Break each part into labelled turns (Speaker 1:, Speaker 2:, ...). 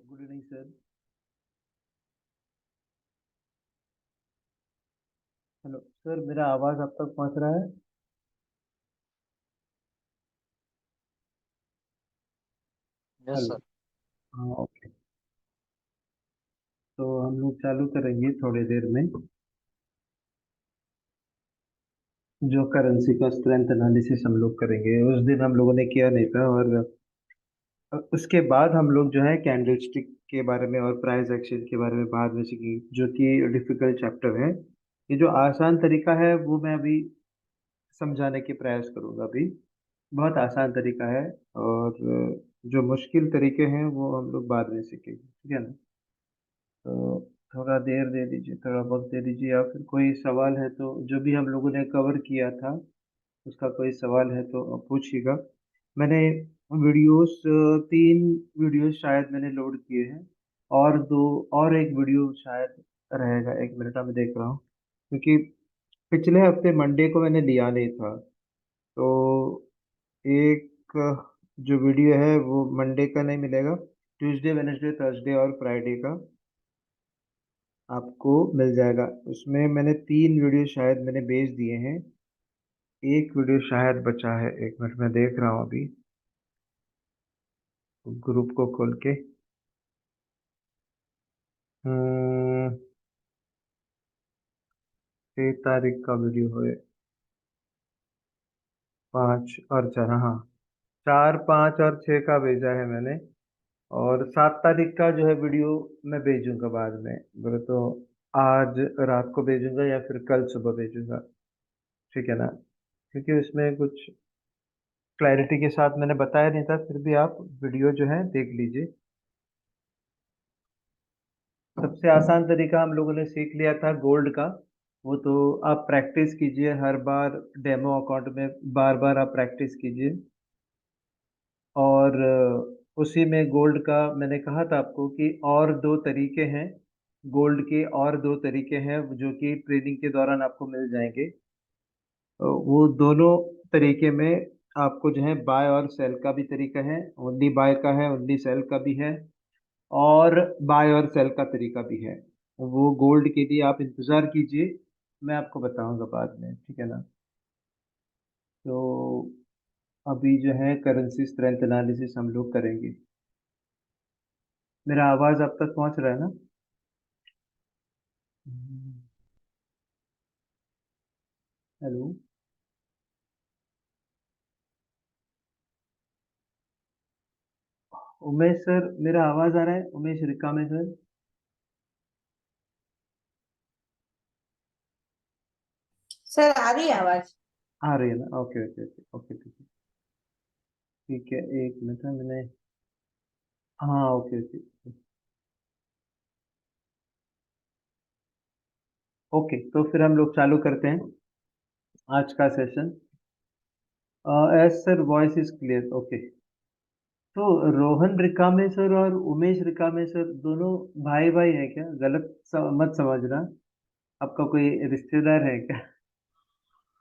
Speaker 1: Good evening sir. Hello sir, मेरा आवाज़ आप तक पहुंच रहा है?
Speaker 2: Yes
Speaker 1: hello.
Speaker 2: सर।
Speaker 1: हाँ, ओके। तो हम लोग चालू करेंगे थोड़ी देर में। जो करेंसी का स्ट्रेंथ एनालिसिस हम लोग करेंगे, उस दिन हम लोगों ने किया नहीं था। और उसके बाद हम लोग जो है कैंडलस्टिक के बारे में और प्राइस एक्शन के बारे में बाद में सीखेंगे, जो कि डिफिकल्ट चैप्टर है। ये जो आसान तरीका है वो मैं अभी समझाने के प्रयास करूंगा अभी। बहुत आसान तरीका है। और जो मुश्किल तरीके हैं वो हम लोग बाद में सीखेंगे, ठीक है ना? तो थोड़ा देर दे दीजिए, थोड़ा वक्त दे दीजिए, या फिर कोई सवाल है तो जो भी हम लोगों ने कवर किया था उसका कोई सवाल है तो आप पूछिएगा। मैंने वीडियोस 3 वीडियोस शायद मैंने लोड किए हैं। और दो और एक वीडियो शायद रहेगा, 1 मिनट में देख रहा हूँ। क्योंकि पिछले हफ्ते मंडे को मैंने लिया नहीं था। तो एक जो वीडियो है वो मंडे का नहीं मिलेगा। ट्यूसडे, वेनेसडे, थर्सडे और फ्राइडे का आपको मिल जाएगा। उसमें मैंने 3 वीडियो शायद मैंने भेज दिए हैं। एक वीडियो शायद बचा है, 1 मिनट में देख रहा हूँ अभी ग्रुप को खोल के। 6 तारीख का वीडियो है। 5 और 4, हाँ। 4, 5 और 6 का भेजा है मैंने। और 7 तारीख का जो है वीडियो मैं भेजूंगा बाद में। बोले तो आज रात को भेजूंगा या फिर कल सुबह भेजूंगा, ठीक है ना? क्योंकि उसमें कुछ क्लैरिटी के साथ मैंने बताया नहीं था, फिर भी आप वीडियो जो है देख लीजिए। सबसे आसान तरीका हम लोगों ने सीख लिया था गोल्ड का। वो तो आप प्रैक्टिस कीजिए हर बार, डेमो अकाउंट में बार बार आप प्रैक्टिस कीजिए। और उसी में गोल्ड का मैंने कहा था आपको कि और 2 तरीके हैं। गोल्ड के और 2 तरीके हैं जो कि ट्रेडिंग के दौरान आपको मिल जाएंगे। वो दोनों तरीके में आपको जो है बाय और सेल का भी तरीका है, ओनली बाय का है, ओनली सेल का भी है। और बाय और सेल का तरीका भी है। वो गोल्ड के लिए आप इंतज़ार कीजिए, मैं आपको बताऊंगा बाद में, ठीक है ना? तो अभी जो है करेंसी स्ट्रेंथ एनालिसिस हम लोग करेंगे। मेरा आवाज़ आप तक पहुंच रहा है ना? हेलो। उमेश सर, मेरा आवाज़ आ रहा है? उमेश रिकामे सर?
Speaker 3: सर आ रही है आवाज।
Speaker 1: आ रही है ना? ओके ओके ओके ओके, ठीक है। ठीक है, 1 मिनट है मैंने। हाँ, ओके ओके। ओके, तो फिर हम लोग चालू करते हैं आज का session. S sir, voice is clear, okay. तो रोहन रिकामे सर और उमेश रिकामे सर दोनों भाई भाई हैं क्या? गलत मत समझना। आपका कोई रिश्तेदार है क्या?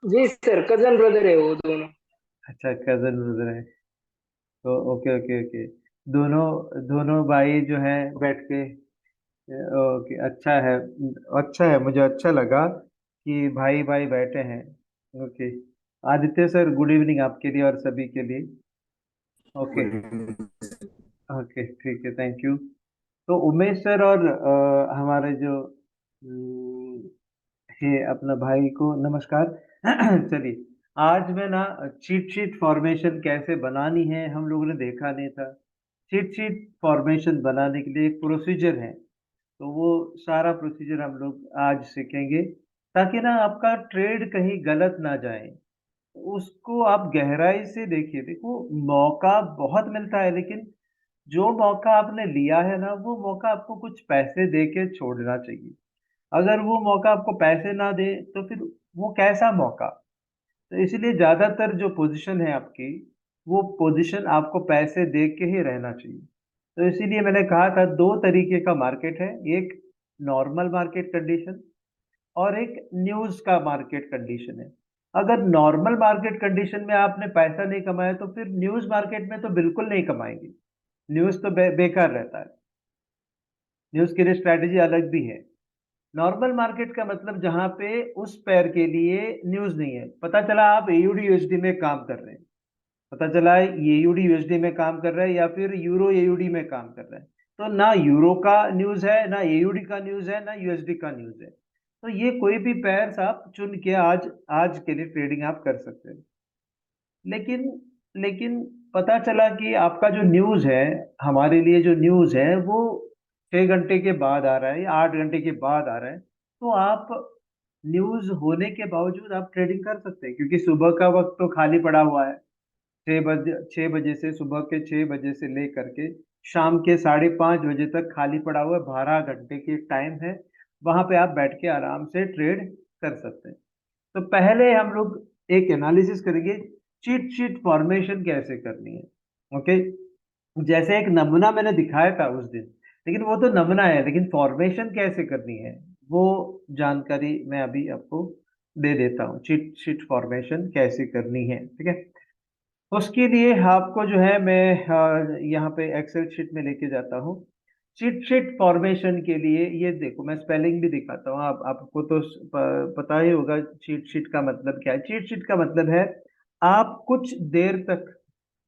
Speaker 4: जी सर, कजन ब्रदर है वो दोनों।
Speaker 1: अच्छा, कजन ब्रदर है। तो ओके ओके ओके। दोनों दोनों भाई जो है बैठ के। ओके, अच्छा है। अच्छा है, मुझे अच्छा लगा कि भाई भाई बैठे हैं। Okay. Aditya sir, good evening आपके लिए और सभी के लिए। Okay
Speaker 2: good evening.
Speaker 1: ओके, ठीक है, थैंक यू। तो उमेश सर और हमारे जो है अपना भाई को नमस्कार। चलिए, आज मैं ना चीट शीट फॉर्मेशन कैसे बनानी है हम लोगों ने देखा नहीं था। चीट शीट फॉर्मेशन बनाने के लिए एक प्रोसीजर है। तो वो सारा प्रोसीजर हम लोग आज सीखेंगे, ताकि ना आपका ट्रेड कहीं गलत ना जाए। उसको आप गहराई से देखिए। देखो, मौका बहुत मिलता है, लेकिन जो मौका आपने लिया है ना, वो मौका आपको कुछ पैसे दे के छोड़ना चाहिए। अगर वो मौका आपको पैसे ना दे तो फिर वो कैसा मौका? तो इसलिए ज्यादातर जो पोजीशन है आपकी, वो पोजीशन आपको पैसे दे के ही रहना चाहिए। तो इसीलिए मैंने कहा था 2 तरीके का मार्केट है। एक नॉर्मल मार्केट कंडीशन और एक न्यूज का मार्केट कंडीशन है। अगर नॉर्मल मार्केट कंडीशन में आपने पैसा नहीं कमाया तो फिर न्यूज मार्केट में तो बिल्कुल नहीं कमाएंगे। न्यूज तो बेकार रहता है। न्यूज के लिए स्ट्रैटेजी अलग भी है। नॉर्मल मार्केट का मतलब जहां पे उस पेयर के लिए न्यूज नहीं है, पता चला आप एयूडी यूएसडी में काम कर रहे हैं, पता चला एयूडी यूएसडी में काम कर रहा है या फिर यूरो एयूडी में काम कर रहा है, तो ना यूरो का न्यूज है, ना एयूडी का न्यूज है, ना यूएसडी का न्यूज है। तो ये कोई भी पेयर्स आप चुन के आज आज के लिए ट्रेडिंग आप कर सकते हैं। लेकिन लेकिन पता चला कि आपका जो न्यूज है, हमारे लिए जो न्यूज है वो 6 घंटे के बाद आ रहा है या 8 घंटे के बाद आ रहा है, तो आप न्यूज होने के बावजूद आप ट्रेडिंग कर सकते हैं, क्योंकि सुबह का वक्त तो खाली पड़ा हुआ है। 6 बजे से, सुबह के 6 बजे से लेकर के शाम के 5:30 बजे तक खाली पड़ा हुआ है, 12 घंटे की टाइम है। वहां पे आप बैठ के आराम से ट्रेड कर सकते हैं। तो पहले हम लोग एक एनालिसिस करेंगे, चीट शीट फॉर्मेशन कैसे करनी है। ओके, जैसे एक नमूना मैंने दिखाया था उस दिन, लेकिन वो तो नमूना है, लेकिन फॉर्मेशन कैसे करनी है वो जानकारी मैं अभी आपको दे देता हूँ। चीट शीट फॉर्मेशन कैसे करनी है, ठीक है। उसके लिए आपको जो है मैं यहाँ पे एक्सेल शीट में लेके जाता हूँ। चीट शीट फॉर्मेशन के लिए ये देखो, मैं स्पेलिंग भी दिखाता हूँ, आपको तो पता ही होगा चीट शीट का मतलब क्या है। चीट शीट का मतलब है आप कुछ देर तक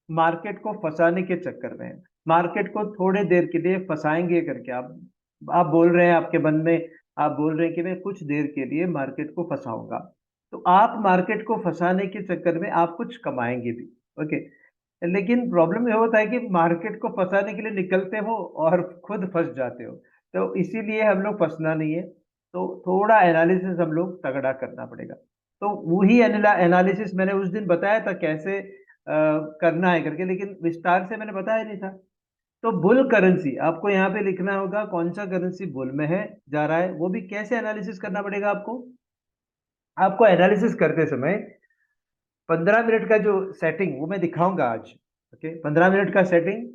Speaker 1: मार्केट को फंसाने के चक्कर में, मार्केट को थोड़े देर के लिए फंसाएंगे करके आप बोल रहे हैं, आपके मन में आप बोल रहे हैं कि मैं कुछ देर के लिए मार्केट को फंसाऊंगा, तो आप मार्केट को फंसाने के चक्कर में आप कुछ कमाएंगे भी। ओके, लेकिन प्रॉब्लम ये होता है कि मार्केट को फंसाने के लिए निकलते हो और खुद फंस जाते हो, तो इसीलिए हम लोग फंसना नहीं है, तो थोड़ा एनालिसिस हम लोग तगड़ा करना पड़ेगा। तो वही एनालिसिस मैंने उस दिन बताया था कैसे करना है करके, लेकिन विस्तार से मैंने बताया नहीं था। तो बुल करेंसी आपको यहाँ पे लिखना होगा, कौन सा करेंसी बुल में है, जा रहा है, वो भी कैसे एनालिसिस करना पड़ेगा आपको। आपको एनालिसिस करते समय 15 मिनट का जो सेटिंग वो मैं दिखाऊंगा आज। ओके, 15 मिनट का सेटिंग,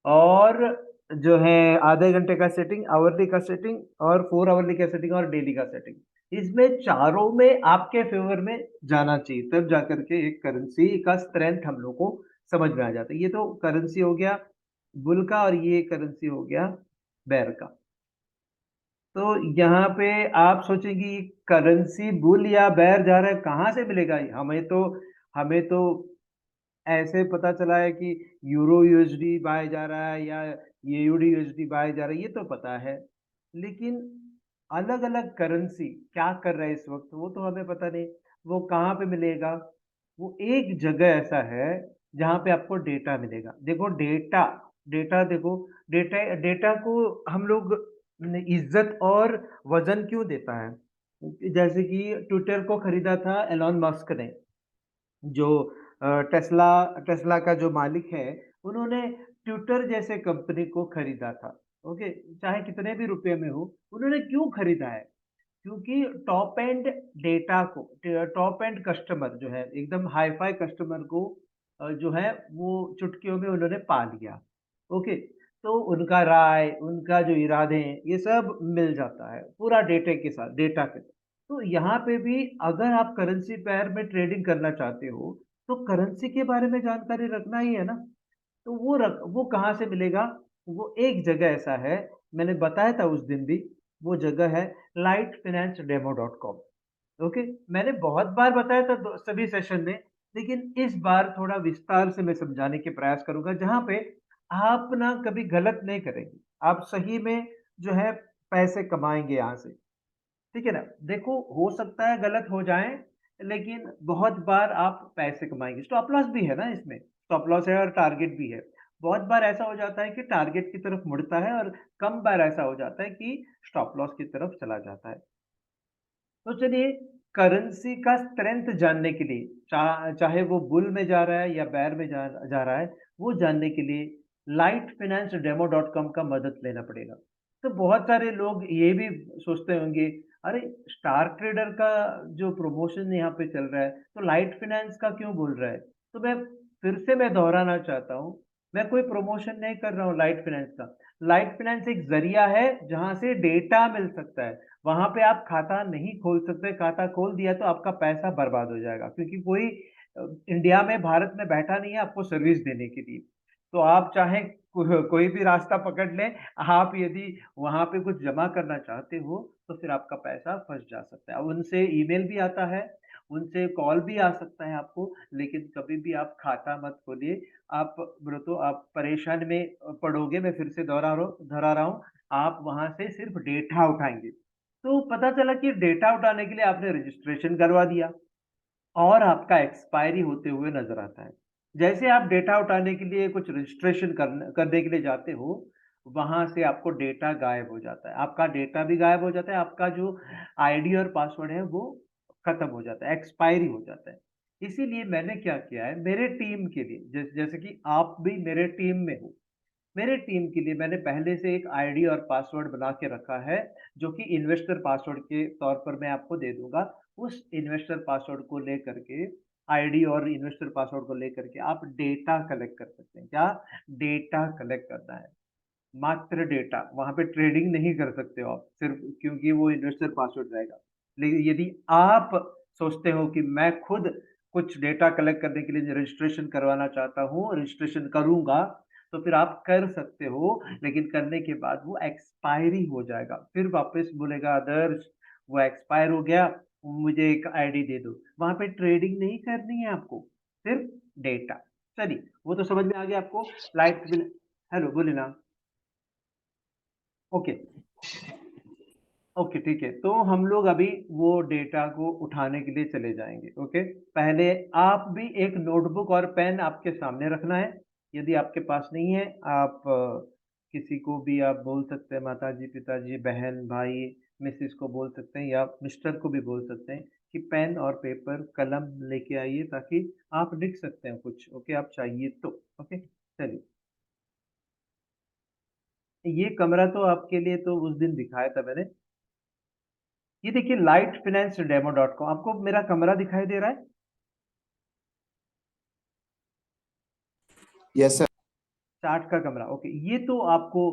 Speaker 1: और जो है आधे घंटे का सेटिंग, आवरली का सेटिंग, और 4 आवरली का सेटिंग, और डेली का सेटिंग, इसमें चारों में आपके फेवर में जाना चाहिए, तब जाकर के एक करेंसी का स्ट्रेंथ हम लोग को समझ में आ जाता है। ये तो करेंसी हो गया बुल का, और ये करेंसी हो गया बेर का। तो यहाँ पे आप सोचेंगे करेंसी बुल या बेर जा रहा है, कहाँ से मिलेगा। हमें तो ऐसे पता चला है कि यूरो यूएसडी बाय जा रहा है या एयूडी यूएसडी बाय जा रहा है, ये तो पता है, लेकिन अलग अलग करेंसी क्या कर रहा है इस वक्त वो तो हमें पता नहीं। वो कहाँ पे मिलेगा, वो एक जगह ऐसा है जहाँ पे आपको डेटा मिलेगा। देखो डेटा, डेटा देखो, डेटा डेटा को हम लोग इज्जत और वजन क्यों देता है। जैसे कि ट्विटर को खरीदा था एलॉन मस्क ने, जो टेस्ला टेस्ला का जो मालिक है, उन्होंने ट्विटर जैसे कंपनी को खरीदा था। ओके, चाहे कितने भी रुपए में हो, उन्होंने क्यों खरीदा है, क्योंकि टॉप एंड डेटा को, टॉप एंड कस्टमर जो है एकदम हाई फाई कस्टमर को जो है वो चुटकियों में उन्होंने पा लिया। ओके, तो उनका राय, उनका जो इरादे हैं, ये सब मिल जाता है पूरा डेटा के साथ, डेटा के साथ। तो यहाँ पे भी अगर आप करेंसी पेयर में ट्रेडिंग करना चाहते हो, तो करेंसी के बारे में जानकारी रखना ही है ना। तो वो कहाँ से मिलेगा, वो एक जगह ऐसा है, मैंने बताया था उस दिन भी, वो जगह है lightfinancedemo.com। ओके, मैंने बहुत बार बताया था सभी सेशन में, लेकिन इस बार थोड़ा विस्तार से मैं समझाने के प्रयास करूंगा, जहां पे आप ना कभी गलत नहीं करेंगे, आप सही में जो है पैसे कमाएंगे यहाँ से। ठीक है ना, देखो हो सकता है गलत हो जाए, लेकिन बहुत बार आप पैसे कमाएंगे। स्टॉप लॉस भी है ना इसमें, स्टॉप लॉस है और टारगेट भी है। बहुत बार ऐसा हो जाता है कि टारगेट की तरफ मुड़ता है, और कम बार ऐसा हो जाता है कि स्टॉप लॉस की तरफ चला जाता है। तो चलिए, करेंसी का स्ट्रेंथ जानने के लिए, चाहे वो बुल में जा रहा है या बैर में जा रहा है, वो जानने के लिए lightfinanceDemo.com का मदद लेना पड़ेगा। तो बहुत सारे लोग ये भी सोचते होंगे, अरे स्टार ट्रेडर का जो प्रमोशन यहाँ पे चल रहा है, तो लाइट फाइनेंस का क्यों बोल रहा है। तो मैं दोहराना चाहता हूँ, मैं कोई प्रमोशन नहीं कर रहा हूँ लाइट फाइनेंस का। लाइट फाइनेंस एक जरिया है जहां से डेटा मिल सकता है, वहां पे आप खाता नहीं खोल सकते, खाता खोल दिया तो आपका पैसा बर्बाद हो जाएगा, क्योंकि कोई इंडिया में, भारत में बैठा नहीं है आपको सर्विस देने के लिए। तो आप चाहे कोई भी रास्ता पकड़ लें, आप यदि वहां पे कुछ जमा करना चाहते हो तो फिर आपका पैसा फंस जा सकता है। उनसे ईमेल भी आता है, उनसे कॉल भी आ सकता है आपको, लेकिन कभी भी आप खाता मत खोलिए। आप बोले तो आप परेशान में पड़ोगे। मैं फिर से दोहरा रहा हूँ, आप वहां से सिर्फ डेटा उठाएंगे। तो पता चला कि डेटा उठाने के लिए आपने रजिस्ट्रेशन करवा दिया और आपका एक्सपायरी होते हुए नज़र आता है। जैसे आप डेटा उठाने के लिए कुछ रजिस्ट्रेशन करने के लिए जाते हो, वहाँ से आपको डेटा गायब हो जाता है। आपका डेटा भी गायब हो जाता है, आपका जो आईडी और पासवर्ड है वो खत्म हो जाता है, एक्सपायरी हो जाता है। इसीलिए मैंने क्या किया है, मेरे टीम के लिए जैसे कि आप भी मेरे टीम में हो, मेरे टीम के लिए मैंने पहले से एक आईडी और पासवर्ड बना के रखा है, जो कि इन्वेस्टर पासवर्ड के तौर पर मैं आपको दे दूँगा। उस इन्वेस्टर पासवर्ड को लेकर के आईडी और इन्वेस्टर पासवर्ड को लेकर के आप डेटा कलेक्ट कर सकते हैं। क्या? डेटा कलेक्ट करना है, मात्र डेटा। वहाँ पे ट्रेडिंग नहीं कर सकते हो आप, सिर्फ़ क्योंकि वो इन्वेस्टर पासवर्ड रहेगा। लेकिन यदि आप सोचते हो कि मैं खुद कुछ डेटा कलेक्ट करने के लिए रजिस्ट्रेशन करवाना चाहता हूँ, रजिस्ट्रेशन करूँगा, तो फिर आप कर सकते हो, लेकिन करने के बाद वो एक्सपायरी हो जाएगा। फिर वापस बोलेगा आदर्श वो एक्सपायर हो गया, मुझे एक आईडी दे दो। वहाँ पे ट्रेडिंग नहीं करनी है आपको, सिर्फ डेटा। चलिए, वो तो समझ में आ गया आपको। लाइट बिल हेलो, बोले ना? ओके, ओके, ठीक है। तो हम लोग अभी वो डेटा को उठाने के लिए चले जाएँगे, ओके? पहले आप भी एक नोटबुक और पेन आपके सामने रखना है। यदि आपके पास नहीं है, आप किसी को भी आप बोल सकते हैं, माताजी, पिताजी, बहन, भाई, मिसेज़ को बोल सकते हैं या मिस्टर को भी बोल सकते हैं कि पेन और पेपर, कलम लेके आइए ताकि आप लिख सकते हैं कुछ, ओके? आप चाहिए तो, ओके? चलिए, ये कमरा तो आपके लिए तो उस दिन दिखाया था मैंने। ये देखिए lightfinanceDemo.com, आपको मेरा कमरा दिखाई दे रहा है?
Speaker 5: Yes sir.
Speaker 1: चार्ट का कमरा, ओके। ये तो आपको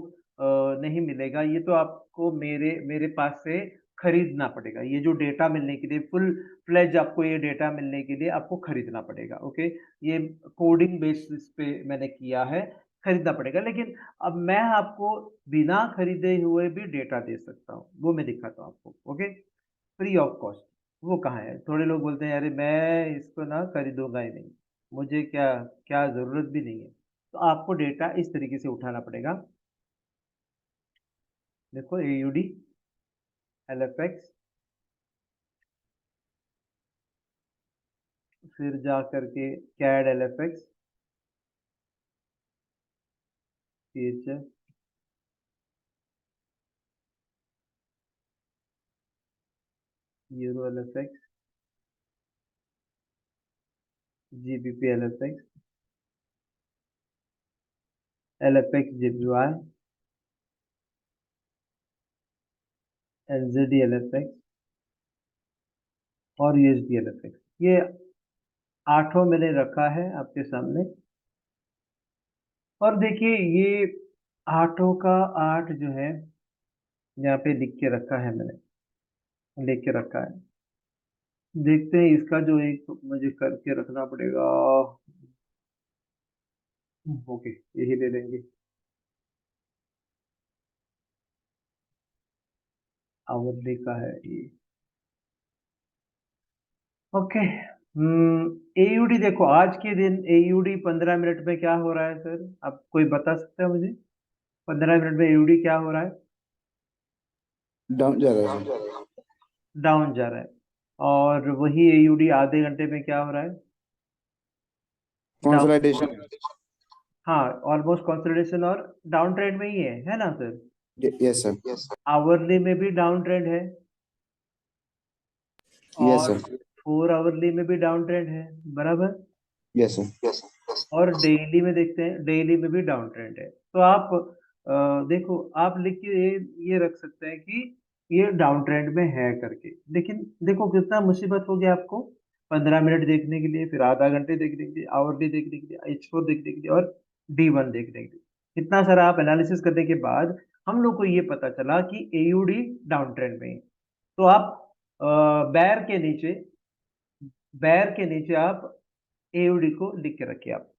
Speaker 1: नहीं मिलेगा, ये तो आपको मेरे मेरे पास से खरीदना पड़ेगा। ये जो डेटा मिलने के लिए फुल फ्लेज आपको ये डेटा मिलने के लिए आपको खरीदना पड़ेगा, ओके। ये कोडिंग बेसिस पे मैंने किया है, खरीदना पड़ेगा। लेकिन अब मैं आपको बिना खरीदे हुए भी डेटा दे सकता हूँ, वो मैं दिखाता हूँ आपको, ओके। फ्री ऑफ कॉस्ट, वो कहाँ है? थोड़े लोग बोलते हैं अरे मैं इसको ना खरीदूंगा ही नहीं, मुझे क्या क्या ज़रूरत भी नहीं है। तो आपको डेटा इस तरीके से उठाना पड़ेगा। देखो AUD, LFX, फिर जा करके CAD LFX, CHF, euro LFX, GBP LFX, LFX JPY, NZD LFX और USD LFX। ये आठों मैंने रखा है आपके सामने। और देखिए ये आठों का आठ जो है यहाँ पे लिख के रखा है, मैंने लिख के रखा है। देखते हैं इसका जो एक मुझे करके रखना पड़ेगा। ओके, यही ले लेंगे। आवरली का है ये, ओके। AUD देखो, आज के दिन AUD 15 मिनट में क्या हो रहा है सर? आप कोई बता सकते हैं मुझे? 15 मिनट में AUD क्या हो रहा है?
Speaker 5: डाउन जा रहा है सर।
Speaker 1: डाउन जा रहा है। और वही AUD आधे घंटे में क्या हो रहा है? डाउन।
Speaker 5: कंसोलिडेशन।
Speaker 1: हाँ, ऑलमोस्ट कंसोलिडेशन और डाउन ट्रेंड में ही है ना सर?
Speaker 5: Yes sir.
Speaker 1: आवरली में भी डाउन ट्रेंड है
Speaker 5: यस
Speaker 1: और
Speaker 5: सर।
Speaker 1: 4 आवरली में भी डाउन ट्रेंड है, बराबर।
Speaker 5: Yes sir.
Speaker 1: और डेली में देखते हैं, डेली में भी डाउन ट्रेंड है। तो आप देखो, आप लिख के ये रख सकते हैं कि ये डाउन ट्रेंड में है करके। लेकिन देखो कितना मुसीबत हो गया आपको, 15 मिनट देखने के लिए, फिर आधा घंटे देखने के लिए, आवरली देखने के लिए, H4 देखने के लिए और D1 देखने के लिए। इतना सारा आप एनालिसिस करने के बाद हम लोग को ये पता चला कि AUD डाउन ट्रेंड में है। तो आप बैर के नीचे, बैर के नीचे आप AUD को लिख के रखिए आप।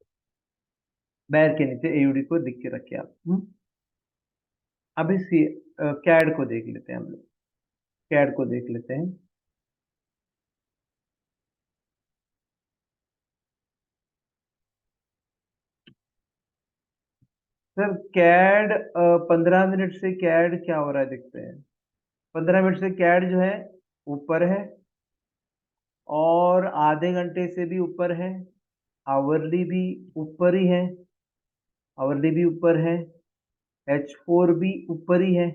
Speaker 1: बैर के नीचे एयूडी को लिख के रखिए आप। अभी सी कैड को देख लेते हैं हम लोग। कैड को देख लेते हैं। सर कैड 15 मिनट से कैड क्या हो रहा है देखते हैं। 15 मिनट से कैड जो है ऊपर है, और आधे घंटे से भी ऊपर है। आवरली भी ऊपर ही है, आवरली भी ऊपर है। H4 भी ऊपर ही है,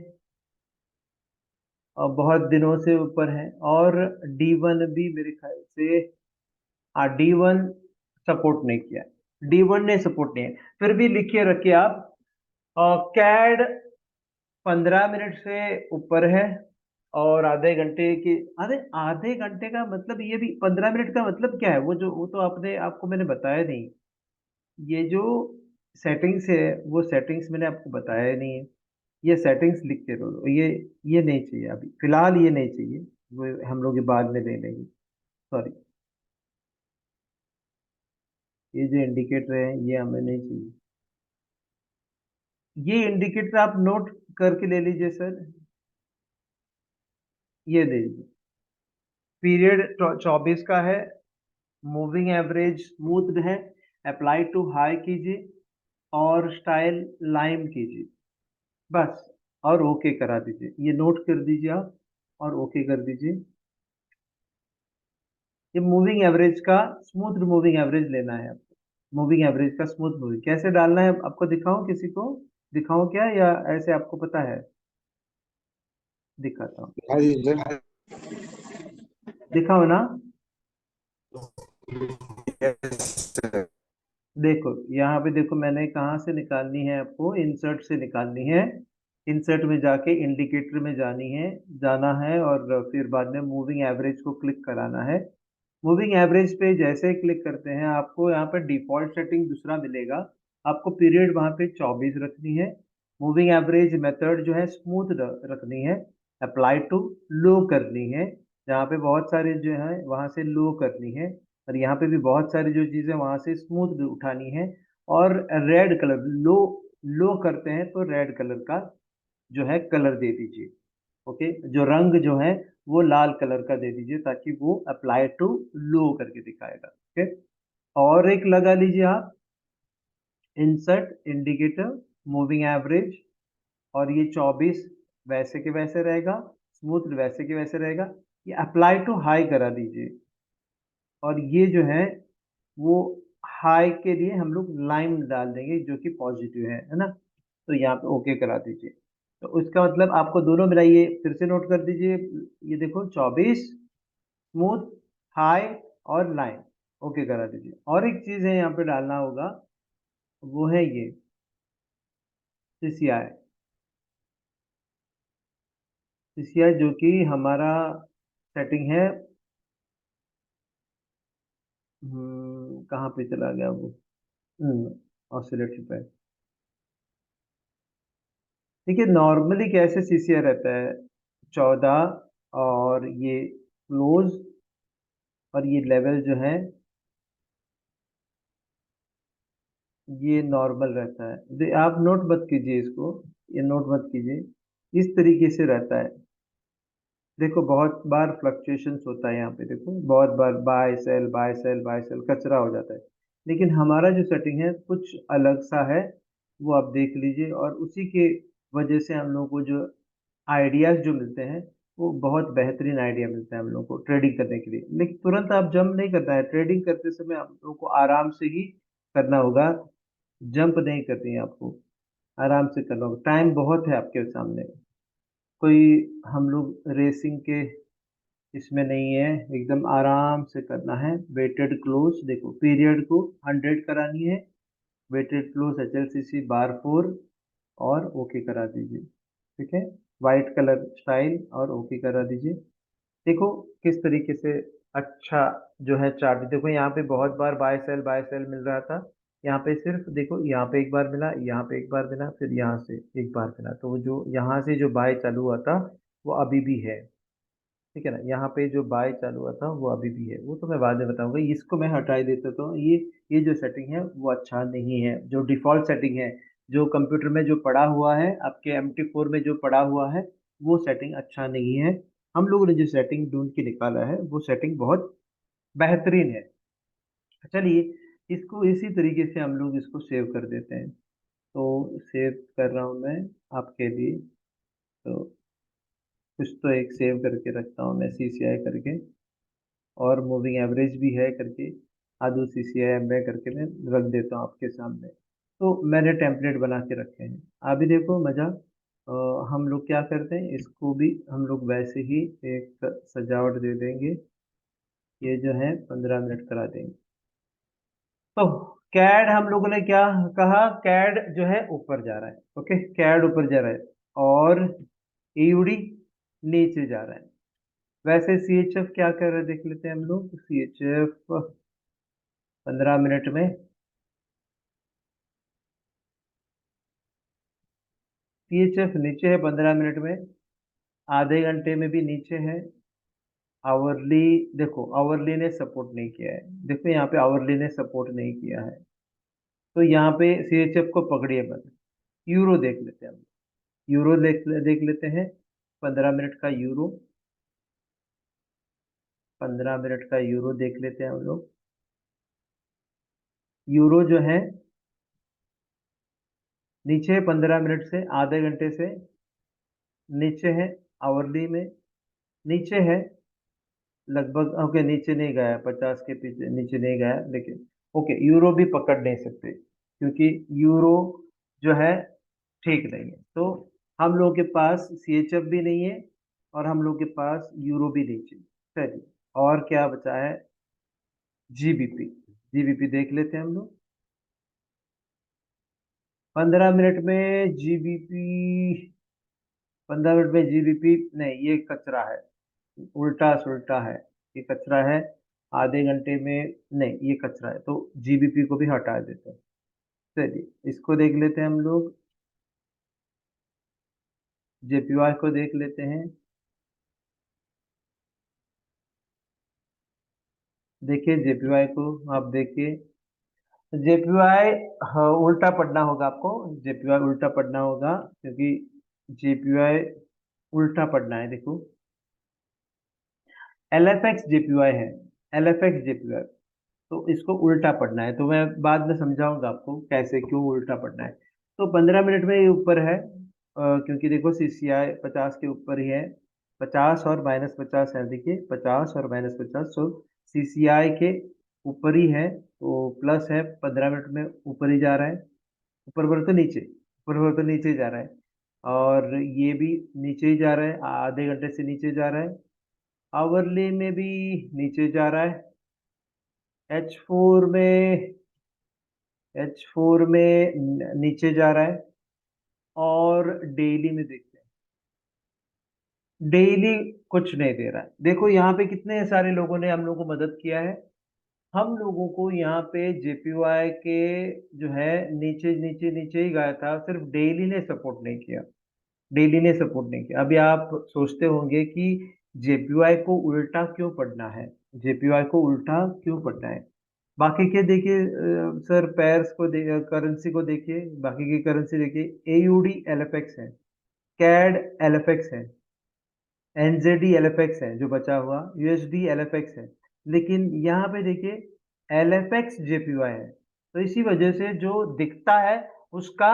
Speaker 1: और बहुत दिनों से ऊपर है। और D1 भी मेरे ख्याल से, हाँ D1 सपोर्ट नहीं किया, D1 ने सपोर्ट नहीं है। फिर भी लिखिए रखिए आप, कैड 15 मिनट से ऊपर है, और आधे घंटे की, अरे आधे घंटे का मतलब, ये भी 15 मिनट का मतलब क्या है, वो तो आपने, आपको मैंने बताया नहीं। ये जो सेटिंग्स है वो सेटिंग्स मैंने आपको बताया ही नहीं है। ये सेटिंग्स लिख के रहो, ये नहीं चाहिए अभी फिलहाल, ये नहीं चाहिए। वो हम लोग ये बाद में ले लेंगे। सॉरी, ये जो इंडिकेटर है ये हमें नहीं चाहिए। ये इंडिकेटर आप नोट करके ले लीजिए सर। ये दे लीजिए, पीरियड 24 का है, मूविंग एवरेज स्मूथ है, अप्लाई टू हाई कीजिए, और स्टाइल लाइम कीजिए, बस। और ओके करा दीजिए, ये नोट कर दीजिए आप, और ओके कर दीजिए। ये मूविंग एवरेज का स्मूथ मूविंग एवरेज लेना है आपको। मूविंग एवरेज का स्मूथ मूविंग कैसे डालना है आपको दिखाऊं, किसी को दिखाऊं क्या, या ऐसे आपको पता है? दिखाता हूँ,
Speaker 5: हाँ जी सर।
Speaker 1: दिखाओ ना।
Speaker 5: Yes sir.
Speaker 1: देखो यहाँ पे देखो, मैंने कहाँ से निकालनी है आपको, इंसर्ट से निकालनी है। इंसर्ट में जाके इंडिकेटर में जाना है, और फिर बाद में मूविंग एवरेज को क्लिक कराना है। मूविंग एवरेज पे जैसे ही क्लिक करते हैं, आपको यहाँ पे डिफॉल्ट सेटिंग दूसरा मिलेगा। आपको पीरियड वहाँ पे 24 रखनी है। मूविंग एवरेज मेथड जो है स्मूथ रखनी है। अप्लाई टू लो करनी है, जहाँ पे बहुत सारे जो है वहाँ से लो करनी है। और यहाँ पे भी बहुत सारी जो चीज़ें वहाँ से स्मूथ उठानी है। और रेड कलर, लो लो करते हैं तो रेड कलर का जो है कलर दे दीजिए। ओके, जो रंग जो है वो लाल कलर का दे दीजिए, ताकि वो अप्लाई टू लो करके दिखाएगा। ओके, और एक लगा लीजिए आप, इंसर्ट इंडिकेटर मूविंग एवरेज, और ये 24 वैसे के वैसे रहेगा, स्मूथ वैसे के वैसे रहेगा। ये अप्लाई टू हाई करा दीजिए, और ये जो है वो हाई के लिए हम लोग लाइन डाल देंगे जो कि पॉजिटिव है ना। तो यहाँ पे ओके करा दीजिए। तो उसका मतलब आपको दोनों मिलाइए, फिर से नोट कर दीजिए। ये देखो 24 स्मूथ, हाई, और लाइन, ओके करा दीजिए। और एक चीज है यहाँ पे डालना होगा, वो है ये सीसीआई। सीसीआई जो कि हमारा सेटिंग है, कहाँ पे चला गया वो, ऑसिलेटर पे। देखिए नॉर्मली कैसे सीसीआई रहता है, 14, और ये क्लोज, और ये लेवल जो है ये नॉर्मल रहता है। आप नोट मत कीजिए इसको, ये नोट मत कीजिए, इस तरीके से रहता है। देखो बहुत बार फ्लक्चुएशंस होता है यहाँ पे, देखो बहुत बार buy sell buy sell buy sell कचरा हो जाता है। लेकिन हमारा जो सेटिंग है कुछ अलग सा है, वो आप देख लीजिए। और उसी के वजह से हम लोगों को जो आइडियाज जो मिलते हैं, वो बहुत बेहतरीन आइडिया मिलता है हम लोग को ट्रेडिंग करने के लिए। लेकिन तुरंत आप जंप नहीं करना है, ट्रेडिंग करते समय आप लोगों को आराम से ही करना होगा। जंप नहीं करनी है आपको, आराम से करना होगा। टाइम बहुत है आपके सामने, कोई हम लोग रेसिंग के इसमें नहीं है, एकदम आराम से करना है। वेटेड क्लोज, देखो पीरियड को 100 करानी है, वेटेड क्लोज HLCC बार 4, और ओके करा दीजिए। ठीक है, वाइट कलर स्टाइल, और ओके करा दीजिए। देखो किस तरीके से अच्छा जो है चार्ट, देखो यहाँ पे बहुत बार बाय सेल मिल रहा था। यहाँ पे सिर्फ देखो, यहाँ पे एक बार मिला, यहाँ पे एक बार मिला, फिर यहाँ से एक बार मिला। तो वो जो यहाँ से जो बाय चालू हुआ था वो अभी भी है। ठीक है ना। यहाँ पे जो बाय चालू हुआ था वो अभी भी है, वो तो मैं बाद में बताऊंगा। इसको मैं हटा ही देता तो ये जो सेटिंग है वो अच्छा नहीं है, जो डिफॉल्ट सेटिंग है, जो कंप्यूटर में जो पड़ा हुआ है, आपके MT4 में जो पड़ा हुआ है, वो सेटिंग अच्छा नहीं है। हम लोगों ने जो सेटिंग ढूंढ के निकाला है वो सेटिंग बहुत बेहतरीन है। चलिए, इसको इसी तरीके से हम लोग इसको सेव कर देते हैं। तो सेव कर रहा हूँ मैं आपके लिए। तो कुछ तो एक सेव करके रखता हूँ मैं, CCI करके, और मूविंग एवरेज भी है करके, आदू CCI में करके मैं रख देता हूँ आपके सामने। तो मैंने टेम्पलेट बना के रखे हैं। अभी देखो मजा, हम लोग क्या करते हैं, इसको भी हम लोग वैसे ही एक सजावट दे देंगे। ये जो है 15 मिनट करा देंगे। तो कैड हम लोगों ने क्या कहा, कैड जो है ऊपर जा रहा है। ओके, कैड ऊपर जा रहा है और EUD नीचे जा रहा है। वैसे CHF क्या कर रहे हैं देख लेते हैं हम लोग। CHF 15 मिनट में, CHF नीचे है 15 मिनट में, आधे घंटे में भी नीचे है। आवरली, देखो आवरली ने सपोर्ट नहीं किया है, देखो यहाँ पे आवरली ने सपोर्ट नहीं किया है। तो यहाँ पे CHF को पकड़िए बस। यूरो देख लेते हैं हम। यूरो देख लेते हैं। 15 मिनट का यूरो, 15 मिनट का यूरो देख लेते हैं हम लोग। यूरो जो है नीचे 15 मिनट से, आधे घंटे से नीचे है। आवरली में नीचे है लगभग। ओके, नीचे नहीं गया, 50 के पीछे नीचे नहीं गया, लेकिन ओके, यूरो भी पकड़ नहीं सकते क्योंकि यूरो जो है ठीक नहीं है। तो हम लोगों के पास CHF भी नहीं है और हम लोग के पास यूरो भी नहीं चाहिए। चलिए, और क्या बचा है, GBP। GBP देख लेते हैं हम लोग। 15 मिनट में GBP, 15 मिनट में GBP नहीं, ये कचरा है, उल्टा सुल्टा है, ये कचरा है। आधे घंटे में नहीं, ये कचरा है, तो GBP को भी हटा देते हैं। चलिए, इसको देख लेते हैं हम लोग। JPY को देख लेते हैं। देखिए JPY को आप देखिए। JPY, हाँ, उल्टा पढ़ना होगा आपको। JPY उल्टा पढ़ना होगा क्योंकि JPY उल्टा पढ़ना है। देखो, LFX JPY है, LFX JPY, तो इसको उल्टा पढ़ना है। तो मैं बाद में समझाऊंगा आपको कैसे, क्यों उल्टा पढ़ना है। तो 15 मिनट में ये ऊपर है, क्योंकि देखो CCI 50 के ऊपर ही है। 50 और -50 है, देखिए 50 और -50, तो CCI के ऊपर ही है, तो प्लस है। 15 मिनट में ऊपर ही जा रहा है, ऊपर बोले तो नीचे, ऊपर बोले तो नीचे जा रहा है। और ये भी नीचे ही जा रहा है, आधे घंटे से नीचे जा रहा है। आवरली में भी नीचे जा रहा है। H4 में, H4 में नीचे जा रहा है। और डेली में देखते हैं, डेली कुछ नहीं दे रहा है। देखो यहाँ पे कितने सारे लोगों ने हम लोग को मदद किया है। हम लोगों को यहाँ पे JPY के जो है नीचे नीचे नीचे ही गया था, सिर्फ डेली ने सपोर्ट नहीं किया। डेली ने सपोर्ट नहीं किया। अभी आप सोचते होंगे कि JPY को उल्टा क्यों पढ़ना है, JPY को उल्टा क्यों पढ़ना है। बाकी के देखिए, सर पेयर्स को करेंसी को देखिए, बाकी की करेंसी देखिए। AUD LFX है, कैड LFX है, NZD LFX है जो बचा हुआ, USD LFX है। लेकिन यहाँ पे देखिए LFX JPY है। तो इसी वजह से जो दिखता है उसका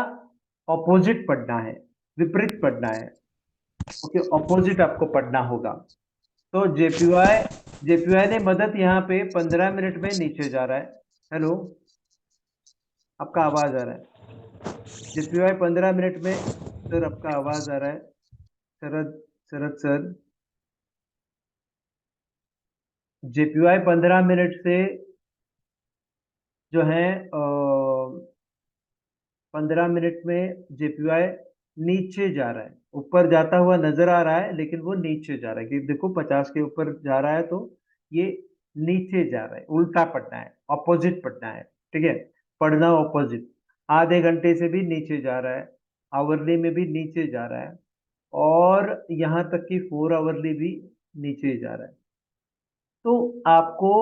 Speaker 1: ऑपोजिट पढ़ना है, विपरीत पढ़ना है। ओके, ऑपोजिट आपको पढ़ना होगा। तो JPY ने मदद यहाँ पे 15 मिनट में नीचे जा रहा है। हेलो, आपका आवाज आ रहा है। JPY 15 मिनट में, सर आपका आवाज आ रहा है। शरद, शरद सर, JPY 15 मिनट से जो है 15 मिनट में JPY नीचे जा रहा है। ऊपर जाता हुआ नजर आ रहा है लेकिन वो नीचे जा रहा है, कि देखो 50 के ऊपर जा रहा है तो ये नीचे जा रहा है। उल्टा पढ़ना है, ऑपोजिट पढ़ना है। ठीक है, पढ़ना ऑपोजिट। आधे घंटे से भी नीचे जा रहा है, आवरली में भी नीचे जा रहा है, और यहाँ तक कि 4 आवरली भी नीचे ही जा रहा है। तो आपको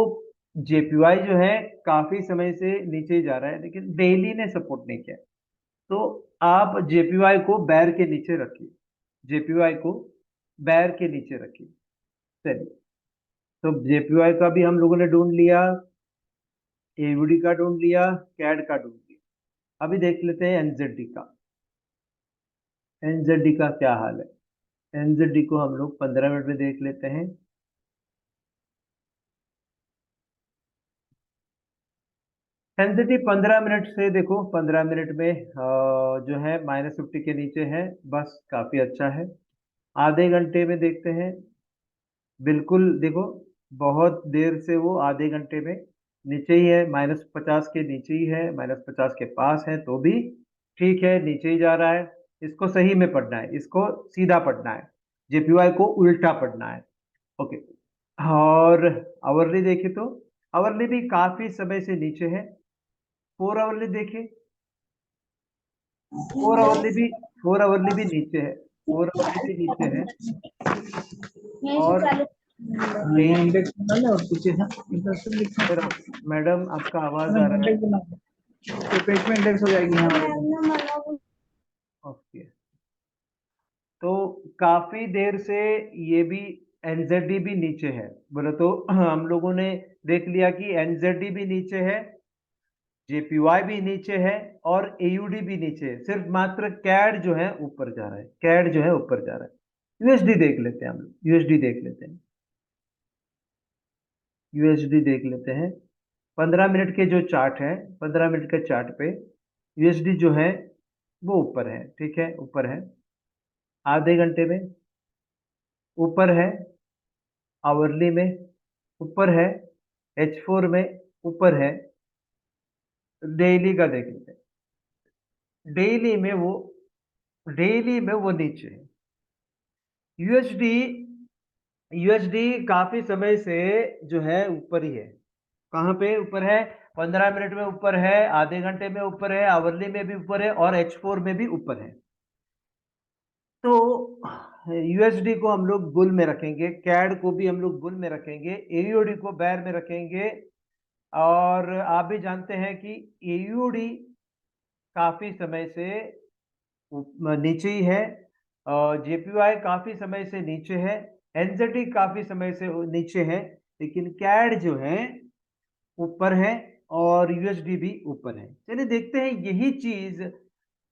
Speaker 1: जेपीवाई जो है काफी समय से नीचे ही जा रहा है, लेकिन डेली ने सपोर्ट नहीं किया। तो आप जेपीवाई को बैर के नीचे रखिए, जेपीवाई को बैर के नीचे रखिए। चलिए, तो जेपीवाई का भी हम लोगों ने ढूंढ लिया, एयूडी का ढूंढ लिया, कैड का ढूंढ लिया। अभी देख लेते हैं एनजेडी का। एनजेडी का क्या हाल है? एनजेडी को हम लोग 15 मिनट में देख लेते हैं। एनजेडी 15 मिनट से देखो, 15 मिनट में जो है -50 के नीचे है, बस काफी अच्छा है। आधे घंटे में देखते हैं। बिल्कुल देखो, बहुत देर से वो आधे घंटे में नीचे ही है, -50 के नीचे ही है, -50 के पास है, तो भी ठीक है, नीचे ही जा रहा है। इसको सही में पढ़ना है, इसको सीधा पढ़ना है, जेपीवाई को उल्टा पढ़ना है। ओके। और आवरली देखे तो आवरली भी काफी समय से नीचे है। 4 आवरली देखे, 4 आवरली भी नीचे है, 4 आवरली भी नीचे है। और
Speaker 6: यहाँ इंडेक्स बना ले और पीछे था इधर से लिखना।
Speaker 1: फिर मैडम आपका आवाज आ रहा है।
Speaker 6: इंडेक्स बना तो पेज में इंडेक्स हो जाएगी यहाँ।
Speaker 1: ओके, तो काफी देर से ये भी एनजेडी भी नीचे है, बोले तो हम लोगों ने देख लिया कि एनजेडी भी नीचे है, जेपीवाई भी नीचे है, और एयूडी भी नीचे है। सिर्फ मात्र कैड जो है ऊपर जा रहा है, कैड जो है ऊपर जा रहा है। यूएसडी देख लेते हैं हम लोग, यूएसडी देख लेते हैं, यूएसडी देख लेते हैं। 15 मिनट के जो चार्ट है, 15 मिनट के चार्ट पे यूएसडी जो है वो ऊपर है, ठीक है, ऊपर है। आधे घंटे में ऊपर है, आवरली में ऊपर है, H4 में ऊपर है। डेली का देख लेते हैं। डेली में वो नीचे है। यूएसडी यूएसडी काफी समय से जो है ऊपर ही है। कहाँ पे ऊपर है? 15 मिनट में ऊपर है, आधे घंटे में ऊपर है, आवरली में भी ऊपर है, और H4 में भी ऊपर है। तो यूएसडी को हम लोग बुल में रखेंगे, कैड को भी हम लोग बुल में रखेंगे, एयूडी को बैर में रखेंगे। और आप भी जानते हैं कि एयूडी काफी समय से नीचे ही है, जेपीवाई काफी समय से नीचे है, एनजेडी काफी समय से नीचे है, लेकिन कैड जो है ऊपर है, और यूएसडी भी ऊपर है। चलिए देखते हैं, यही चीज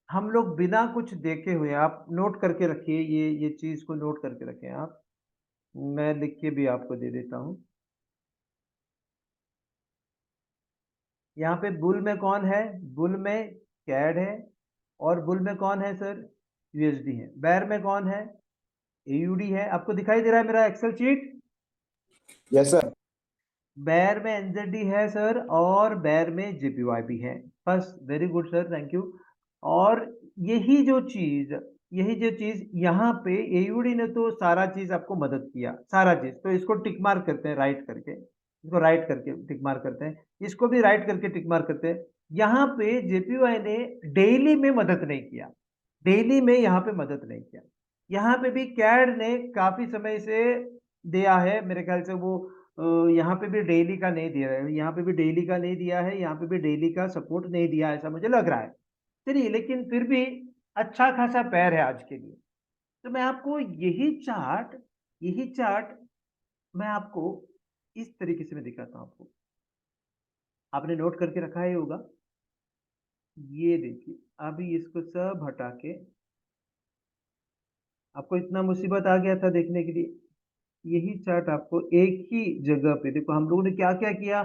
Speaker 1: हम लोग बिना कुछ देखे हुए, आप नोट करके रखिए, ये चीज को नोट करके रखें आप। मैं लिख के भी आपको दे देता हूं। यहाँ पे बुल में कौन है? बुल में कैड है। और बुल में कौन है सर? यूएसडी है। बैर में कौन है? एयूडी है। आपको दिखाई दे रहा है मेरा एक्सेल शीट?
Speaker 5: Yes sir.
Speaker 1: बैर में एनजेडी है सर, और बैर में जेपीवाई भी है। बस, very good sir, thank you. और यही जो चीज यहाँ पे एयूडी ने तो सारा चीज आपको मदद किया, सारा चीज। तो इसको टिक मार्क करते हैं, राइट करके, इसको राइट करके टिक मार्क करते हैं, इसको भी राइट करके टिक मार्क करते हैं। यहाँ पे जेपीवाई ने डेली में मदद नहीं किया, डेली में यहाँ पे मदद नहीं किया। यहाँ पे भी कैड ने काफी समय से दिया है, मेरे ख्याल से वो यहाँ पे भी डेली का नहीं दिया है, यहाँ पे भी डेली का नहीं दिया है, यहाँ पे भी डेली का सपोर्ट नहीं दिया है, ऐसा मुझे लग रहा है। चलिए, लेकिन फिर भी अच्छा खासा पैर है आज के लिए। तो मैं आपको यही चार्ट मैं आपको इस तरीके से मैं दिखाता हूँ आपको। आपने नोट करके रखा ही होगा। ये देखिए, अभी इसको सब हटा के, आपको इतना मुसीबत आ गया था देखने के लिए, यही चार्ट आपको एक ही जगह पे देखो। हम लोगों ने क्या क्या किया,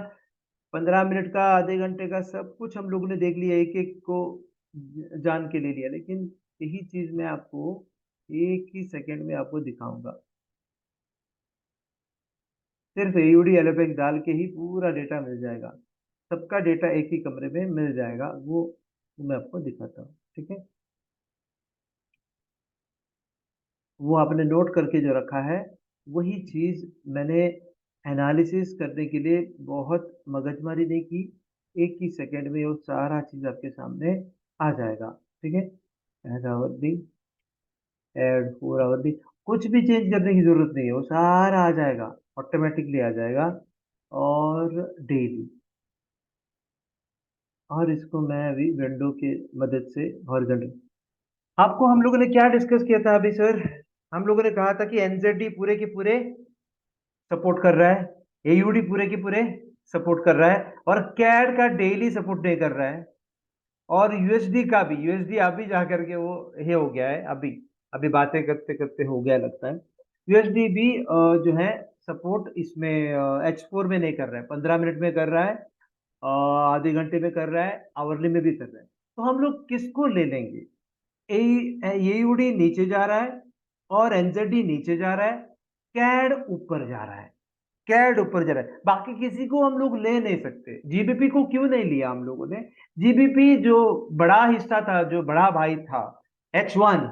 Speaker 1: 15 मिनट का, आधे घंटे का, सब कुछ हम लोगों ने देख लिया, एक एक को जान के ले लिया, लेकिन यही चीज मैं आपको एक ही सेकंड में आपको दिखाऊंगा। सिर्फ एयूडी एलोपेक डाल के ही पूरा डेटा मिल जाएगा, सबका डेटा एक ही कमरे में मिल जाएगा। वो मैं आपको दिखाता हूँ, ठीक है। वो आपने नोट करके जो रखा है, वही चीज मैंने एनालिसिस करने के लिए बहुत मगजमारी नहीं की, एक ही सेकंड में वो सारा चीज आपके सामने आ जाएगा, ठीक है। Add hourly, add 4 hourly. कुछ भी चेंज करने की जरूरत नहीं है, वो सारा आ जाएगा, ऑटोमेटिकली आ जाएगा। और डेली, और इसको मैं अभी विंडो की मदद से हॉरिजॉन्टल, आपको हम लोगों ने क्या डिस्कस किया था अभी सर? हम लोगों ने कहा था कि एनजेडी पूरे के पूरे सपोर्ट कर रहा है, एयूडी पूरे के पूरे सपोर्ट कर रहा है, और कैड का डेली सपोर्ट नहीं कर रहा है, और यूएसडी का भी, यूएसडी अभी जा करके वो ये हो गया है, अभी अभी बातें करते करते हो गया लगता है। यूएसडी भी जो है सपोर्ट इसमें H4 में नहीं कर रहा है, 15 मिनट में कर रहा है, आधे घंटे में कर रहा है, आवरली में भी कर रहा है। तो हम लोग किसको ले लेंगे? एयूडी नीचे जा रहा है और एनजेडी नीचे जा रहा है, कैड ऊपर जा रहा है, कैड ऊपर जा रहा है, बाकी किसी को हम लोग ले नहीं सकते। जीबीपी को क्यों नहीं लिया हम लोगों ने? जीबीपी जो बड़ा हिस्सा था, जो बड़ा भाई था H1,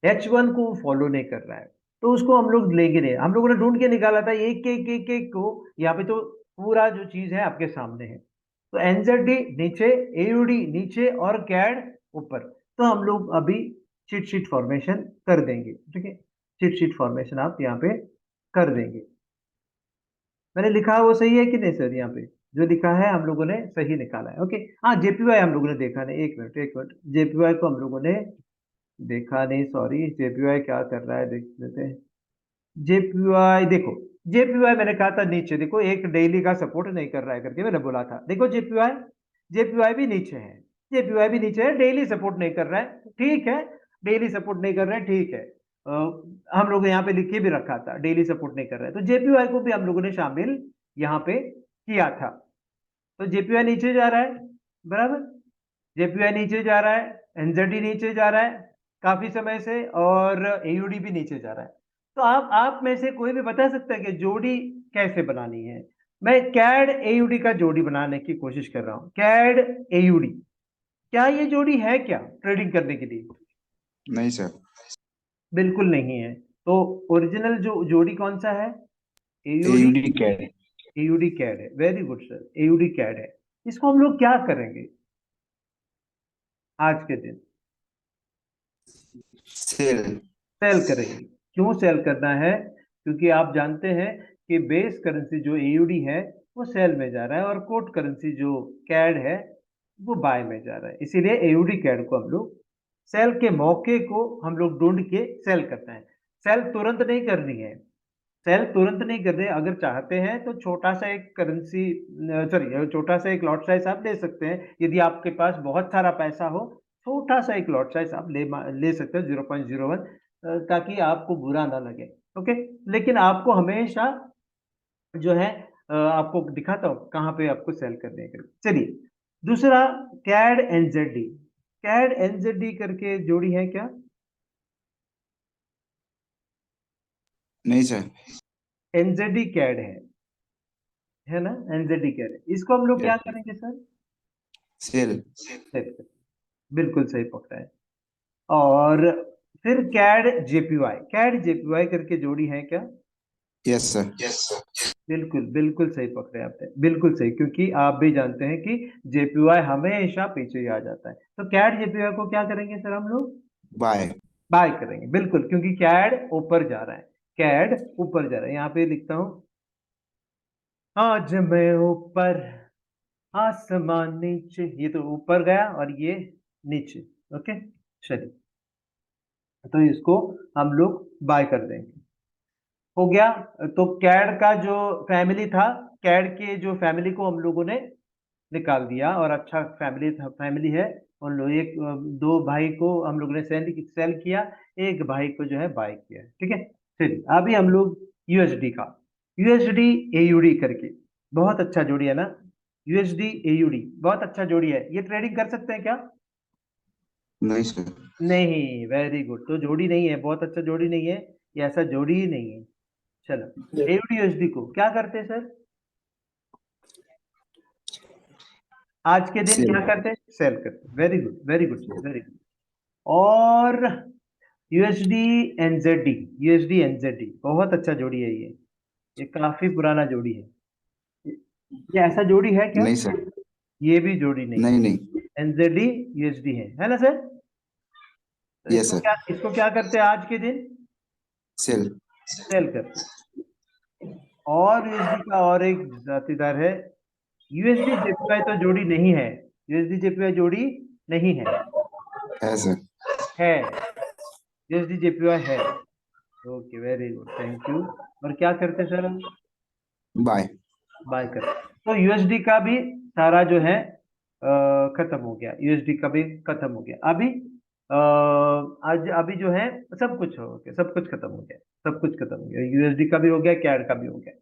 Speaker 1: H1 को फॉलो नहीं कर रहा है, तो उसको हम लोग लेंगे नहीं। हम लोगों ने ढूंढ के निकाला था एक एक एक एक को, यहाँ पे तो पूरा जो चीज है आपके सामने है। तो एनजेडी नीचे, एयूडी नीचे और कैड ऊपर। तो हम लोग अभी चिट शीट फॉर्मेशन कर देंगे, ठीक है? चिट शीट फॉर्मेशन आप यहाँ पे कर देंगे। मैंने लिखा है वो सही है कि नहीं सर? यहाँ पे जो लिखा है हम लोगों ने सही निकाला है, ओके। हाँ, जेपीवाई हम लोगों ने देखा नहीं, एक मिनट एक मिनट, जेपीवाई को हम लोगों ने देखा नहीं, सॉरी। जेपीवाई क्या कर रहा है देख लेते हैं। जेपीवाई देखो, जेपीवाई मैंने कहा था नीचे, देखो एक डेली का सपोर्ट नहीं कर रहा है करके मैंने बोला था। देखो जेपीवाई, जेपीवाई भी नीचे है, जेपीवाई भी नीचे है, डेली सपोर्ट नहीं कर रहा है, ठीक है। डेली सपोर्ट नहीं कर रहा है, ठीक है। हम लोग यहाँ पे लिख के भी रखा था डेली सपोर्ट नहीं कर रहा है, तो जेपीवाई को भी हम लोगों ने शामिल यहाँ पे किया था। तो जेपीवाई नीचे जा रहा है, बराबर, जेपीवाई नीचे जा रहा है, एनजेडी नीचे जा रहा है काफी समय से, और एयूडी भी नीचे जा रहा है। तो आप में से कोई भी बता सकता है कि जोड़ी कैसे बनानी है? मैं कैड एयूडी का जोड़ी बनाने की कोशिश कर रहा हूं। कैड एयूडी, क्या ये जोड़ी है क्या ट्रेडिंग करने के लिए?
Speaker 5: नहीं सर।
Speaker 1: बिल्कुल नहीं है। तो ओरिजिनल जो जोड़ी कौन सा है? AUD,
Speaker 5: AUD CAD
Speaker 1: AUD CAD है, very good sir, AUD CAD है। इसको हम लोग क्या करेंगे आज के दिन?
Speaker 5: सेल।
Speaker 1: सेल करेंगे। क्यों सेल करना है? क्योंकि आप जानते हैं कि बेस करेंसी जो एयूडी है वो सेल में जा रहा है, और कोट करेंसी जो कैड है वो बाय में जा रहा है, इसीलिए एयूडी कैड को हम लोग सेल के मौके को हम लोग ढूंढ के सेल करते हैं। सेल तुरंत नहीं करनी है, सेल तुरंत नहीं करनी है। अगर चाहते हैं तो छोटा सा एक करेंसी, सॉरी, छोटा सा एक लॉट साइज आप ले सकते हैं। यदि आपके पास बहुत सारा पैसा हो, छोटा सा एक लॉट साइज आप ले सकते हैं, 0.01, ताकि आपको बुरा ना लगे, ओके। लेकिन आपको हमेशा जो है आपको दिखाता हूँ कहाँ पे आपको सेल करने के लिए। चलिए, दूसरा कैड एनजेडी, कैड एनजेडी करके जोड़ी है क्या?
Speaker 5: नहीं सर।
Speaker 1: एनजेडी कैड है ना? एनजेडी कैड है, इसको हम लोग क्या करेंगे सर?
Speaker 5: सेल।
Speaker 1: सेल। बिल्कुल सही पकड़ा है। और फिर कैड जेपीवाई, कैड जेपीवाई करके जोड़ी है क्या?
Speaker 5: Yes sir.
Speaker 1: बिल्कुल बिल्कुल सही पकड़े आपने, बिल्कुल सही, क्योंकि आप भी जानते हैं कि जेपीवाई हमेशा पीछे ही आ जाता है। तो कैड जेपीवाई को क्या करेंगे सर हम लोग?
Speaker 5: बाय।
Speaker 1: बाय करेंगे, बिल्कुल, क्योंकि कैड ऊपर जा रहा है, कैड ऊपर जा रहा है। यहाँ पे लिखता हूं, आज मैं ऊपर आसमान नीचे, ये तो ऊपर गया और ये नीचे, ओके। चलिए, तो इसको हम लोग बाय कर देंगे, हो गया। तो कैड का जो फैमिली था, कैड के जो फैमिली को हम लोगों ने निकाल दिया, और अच्छा फैमिली था, फैमिली है। उन लोग एक दो भाई को हम लोग ने सेल किया, एक भाई को जो है बाय किया, ठीक है। चलिए, अभी हम लोग यूएसडी का, यूएसडी एयूडी करके, बहुत अच्छा जोड़ी है ना? यूएसडी एयूडी बहुत अच्छा जोड़ी है, ये ट्रेडिंग कर सकते हैं क्या?
Speaker 5: नहीं सर।
Speaker 1: नहीं, वेरी गुड। तो जोड़ी नहीं है, बहुत अच्छा जोड़ी नहीं है, ये ऐसा जोड़ी ही नहीं है। चलो, एयूडी यूएसडी को क्या करते हैं सर? आज के दिन
Speaker 5: सेल।
Speaker 1: क्या करते हैं? सेल करते हैं, very good very good very good. और यूएसडी एनजेडी, यूएसडी एनजेडी बहुत अच्छा जोड़ी है ये काफी पुराना जोड़ी है। ये ऐसा जोड़ी है क्या?
Speaker 5: नहीं सर।
Speaker 1: ये भी जोड़ी नहीं
Speaker 5: नहीं
Speaker 1: है।
Speaker 5: नहीं।
Speaker 1: एनजेडी यूएसडी है ना सर? तो
Speaker 5: यस सर।
Speaker 1: इसको क्या करते हैं आज के दिन?
Speaker 5: सेल।
Speaker 1: सेल करते हैं। और यूएसडी का और एक जातीदार है, यूएसडी जेपीवाई तो जोड़ी नहीं है, यूएसडी जेपीवाई जोड़ी नहीं है,
Speaker 5: है सर।
Speaker 1: है यूएसडी जेपीवाई है। Okay, very good, thank you. और क्या करते सर हम?
Speaker 5: बाय।
Speaker 1: बाय करते। तो यूएसडी का भी सारा जो है खत्म हो गया, यूएसडी का भी खत्म हो गया। अभी आज अभी जो है सब कुछ हो गया, सब कुछ खत्म हो गया, सब कुछ खत्म हो गया, यूएसडी का भी हो गया, कैड का भी हो गया।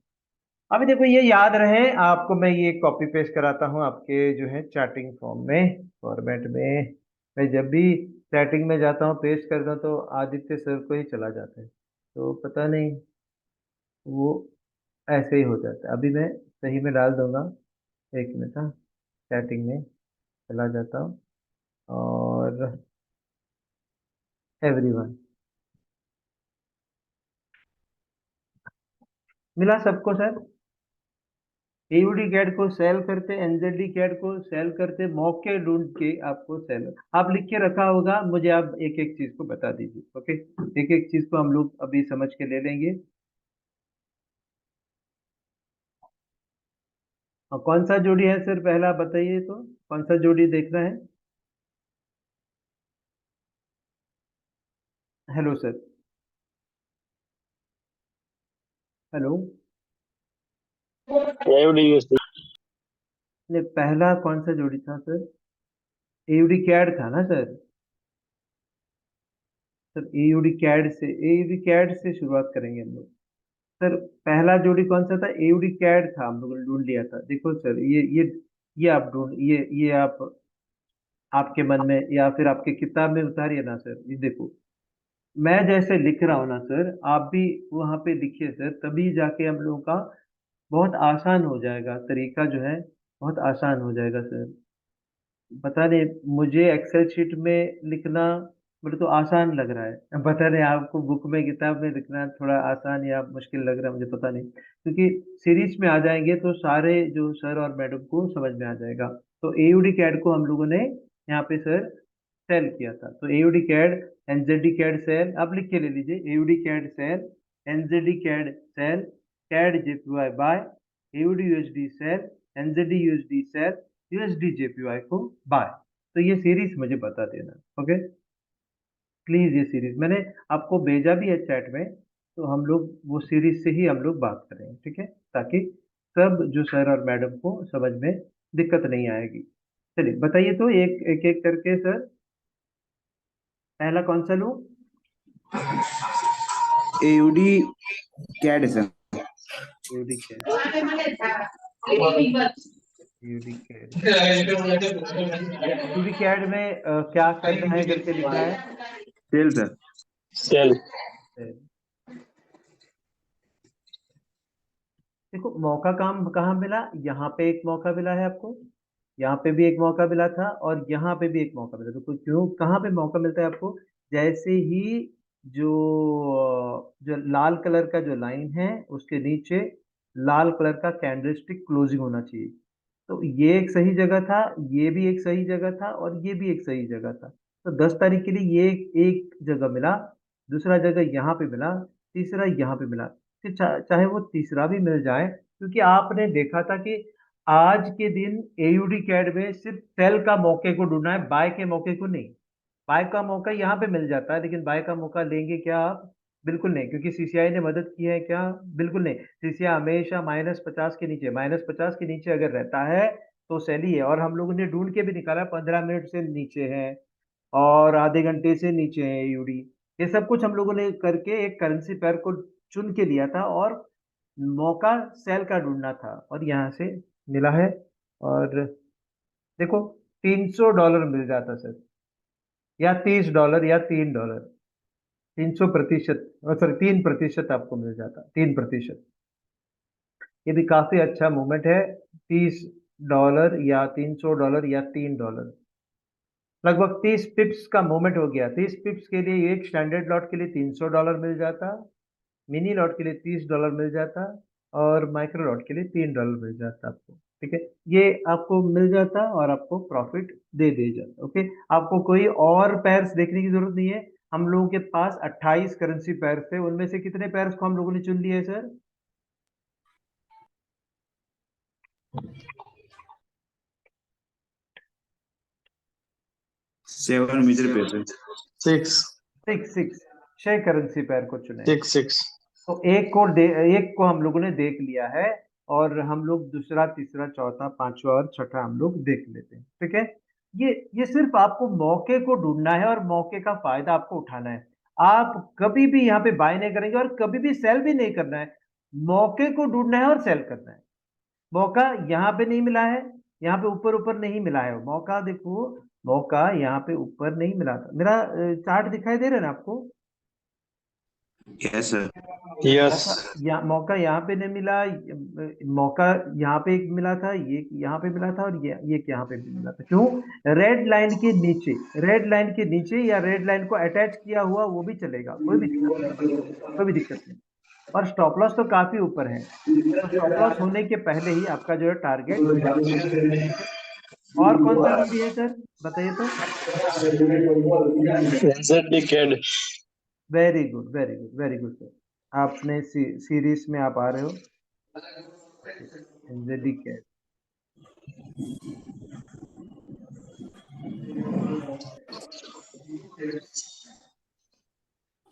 Speaker 1: अभी देखो ये याद रहे आपको, मैं ये कॉपी पेस्ट कराता हूँ आपके जो है चैटिंग फॉर्म में, फॉर्मेट में। मैं जब भी चैटिंग में जाता हूँ पेस्ट करता हूँ तो आदित्य सर को ही चला जाता है, तो पता नहीं वो ऐसे ही हो जाता है। अभी मैं सही में डाल दूंगा, एक मिनट, हाँ, चैटिंग में चला जाता हूँ और एवरीवन मिला सबको सर। एयूडी कैड को सेल करते, एनजेडी कैड को सेल करते, मौके ढूंढ के आपको सेल, आप लिख के रखा होगा, मुझे आप एक एक चीज को बता दीजिए। ओके, एक एक चीज को हम लोग अभी समझ के ले लेंगे। और कौन सा जोड़ी है सर, पहला बताइए तो, कौन सा जोड़ी देखना है? Hello sir, hello. नहीं, पहला कौन सा जोड़ी था सर? एयूडी कैड था ना सर? सर एयूडी कैड से, एयूडी कैड से शुरुआत करेंगे हम लोग। सर पहला जोड़ी कौन सा था? एयूडी कैड था, हम लोगों ने ढूंढ लिया था। देखो सर, ये आप ढूंढ, ये आप आपके मन में या फिर आपके किताब में उतारिए ना सर। ये देखो, मैं जैसे लिख रहा हूँ ना सर, आप भी वहां पे लिखिए सर, तभी जाके हम लोगों का बहुत आसान हो जाएगा, तरीका जो है बहुत आसान हो जाएगा सर। पता नहीं, मुझे एक्सेल शीट में लिखना मेरे तो आसान लग रहा है, पता नहीं आपको बुक में किताब में लिखना थोड़ा आसान या मुश्किल लग रहा है, मुझे पता नहीं। क्योंकि सीरीज में आ जाएंगे तो सारे जो सर और मैडम को समझ में आ जाएगा। तो एयूडी कैड को हम लोगों ने यहाँ पे सर सेल किया था, तो AUD CAD, NZD CAD sell, आप लिख के ले लीजिए, AUD CAD sell, NZD CAD sell, CAD JPY buy, AUD USD sell, NZD USD sell, USD JPY को बाय। तो ये सीरीज मुझे बता देना। ओके, प्लीज, ये सीरीज मैंने आपको भेजा भी है चैट में, तो हम लोग वो सीरीज से ही हम लोग बात करेंगे, ठीक है, ताकि सब जो सर और मैडम को समझ में दिक्कत नहीं आएगी। चलिए बताइए तो, एक एक एक करके सर, पहला कौन सा लूं?
Speaker 5: AUD CAD sir.
Speaker 1: AUD CAD, AUD CAD, AUD CAD में क्या करना है करके लिखा है?
Speaker 5: Sell sir.
Speaker 1: देखो मौका काम कहाँ मिला, यहाँ पे एक मौका मिला है आपको, यहाँ पे भी एक मौका मिला था, और यहाँ पे भी एक मौका मिला। तो क्यों, कहाँ पे मौका मिलता है आपको? जैसे ही जो जो लाल कलर का जो लाइन है उसके नीचे लाल कलर का कैंडलस्टिक क्लोजिंग होना चाहिए। तो ये एक सही जगह था, ये भी एक सही जगह था, और ये भी एक सही जगह था। तो 10 तारीख के लिए ये एक जगह मिला, दूसरा जगह यहाँ पे मिला, तीसरा यहाँ पे मिला। फिर चाहे वो तीसरा भी मिल जाए, क्योंकि आपने देखा था कि आज के दिन एयूडी कैड में सिर्फ सेल का मौके को ढूंढना है, बाय के मौके को नहीं। बाय का मौका यहाँ पे मिल जाता है, लेकिन बाय का मौका लेंगे क्या आप? बिल्कुल नहीं, क्योंकि सीसीआई ने मदद की है क्या? बिल्कुल नहीं। सीसीआई हमेशा -50 के नीचे, -50 के नीचे अगर रहता है तो सेल ही है। और हम लोगों ने ढूंढ के भी निकाला, 15 मिनट से नीचे है और आधे घंटे से नीचे है यूडी। ये सब कुछ हम लोगों ने करके एक करेंसी पेयर को चुन के लिया था, और मौका सेल का ढूंढना था, और यहाँ से मिला है। और देखो, $300 मिल जाता सर, या $30 या $3, 300%, सॉरी 3% आपको मिल जाता, 3%। ये भी काफी अच्छा मूवमेंट है, $30 या $300 या $3, लगभग 30 पिप्स का मूवमेंट हो गया। 30 पिप्स के लिए एक स्टैंडर्ड लॉट के लिए $300 मिल जाता, मिनी लॉट के लिए $30 मिल जाता, और माइक्रो लॉट के लिए $3 मिल जाता आपको। ठीक है, ये आपको मिल जाता और आपको प्रॉफिट दे जाता। ओके, आपको कोई और पैर्स देखने की जरूरत नहीं है, हम लोगों के पास 28 करेंसी पेयर थे, उनमें से कितने पेयर्स को हम लोगों ने चुन लिया है sir?
Speaker 5: Seven major pair sir.
Speaker 6: Six
Speaker 1: six 6 currency pair को चुने।
Speaker 6: सिक्स
Speaker 1: तो एक को हम लोगों ने देख लिया है, और हम लोग दूसरा, तीसरा, चौथा, पांचवा और छठा हम लोग देख लेते हैं। ठीक है, ये सिर्फ आपको मौके को ढूंढना है और मौके का फायदा आपको उठाना है। आप कभी भी यहाँ पे बाय नहीं करेंगे और कभी भी सेल भी नहीं करना है। मौके को ढूंढना है और सेल करना है। मौका यहाँ पे नहीं मिला है, यहाँ पे ऊपर ऊपर नहीं मिला है मौका। देखो, मौका यहाँ पे ऊपर नहीं मिला था। मेरा चार्ट दिखाई दे रहा है ना आपको?
Speaker 5: Yes sir.
Speaker 6: यस
Speaker 1: मौका यहाँ पे नहीं मिला, मौका यहाँ पे एक मिला था, ये यहाँ पे मिला था, और ये यहाँ पे भी मिला था। क्यों? रेड लाइन के नीचे, रेड लाइन के नीचे या रेड लाइन को अटैच किया हुआ वो भी चलेगा, कोई भी दिक्कत नहीं। और स्टॉप लॉस तो काफी ऊपर है, तो स्टॉप लॉस होने के पहले ही आपका जो है टारगेट। और कौन सा जोड़ी है सर, बताइए तो।
Speaker 6: NZD CAD
Speaker 1: very good, very good, very good sir. आपने सीरीज में आप आ रहे हो। एनजेडी कैड,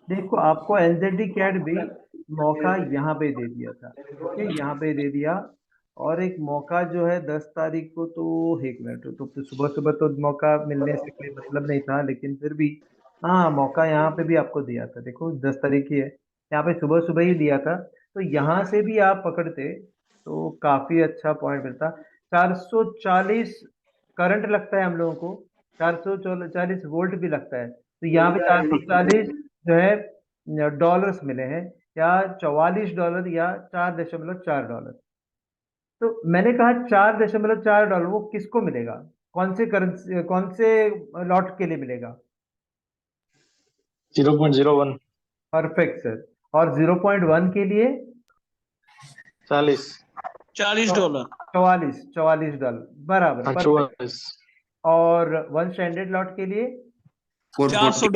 Speaker 1: देखो आपको एनजेडी कैड भी मौका यहाँ पे दे दिया था। ओके, यहाँ पे दे दिया। और एक मौका जो है 10 तारीख को, तो एक मिनट, तो सुबह सुबह तो मौका मिलने से कोई मतलब नहीं था, लेकिन फिर भी हाँ, मौका यहाँ पे भी आपको दिया था। देखो 10 तारीख ही है, यहाँ पे सुबह सुबह ही दिया था। तो यहाँ से भी आप पकड़ते तो काफी अच्छा पॉइंट मिलता। 440 करंट लगता है हम लोगों को, 440 वोल्ट भी लगता है। तो यहाँ पे 440 जो है डॉलर्स मिले हैं, या $44 या $4.4। तो मैंने कहा $4.4, वो किसको मिलेगा? कौन से करेंसी, कौन से लॉट के लिए मिलेगा?
Speaker 6: 0.01
Speaker 1: परफेक्ट सर। और 0.1 के लिए
Speaker 6: 40
Speaker 2: $40
Speaker 1: $44 बराबर, perfect।
Speaker 6: 44
Speaker 1: और वन स्टैंडर्ड लॉट के लिए
Speaker 2: $400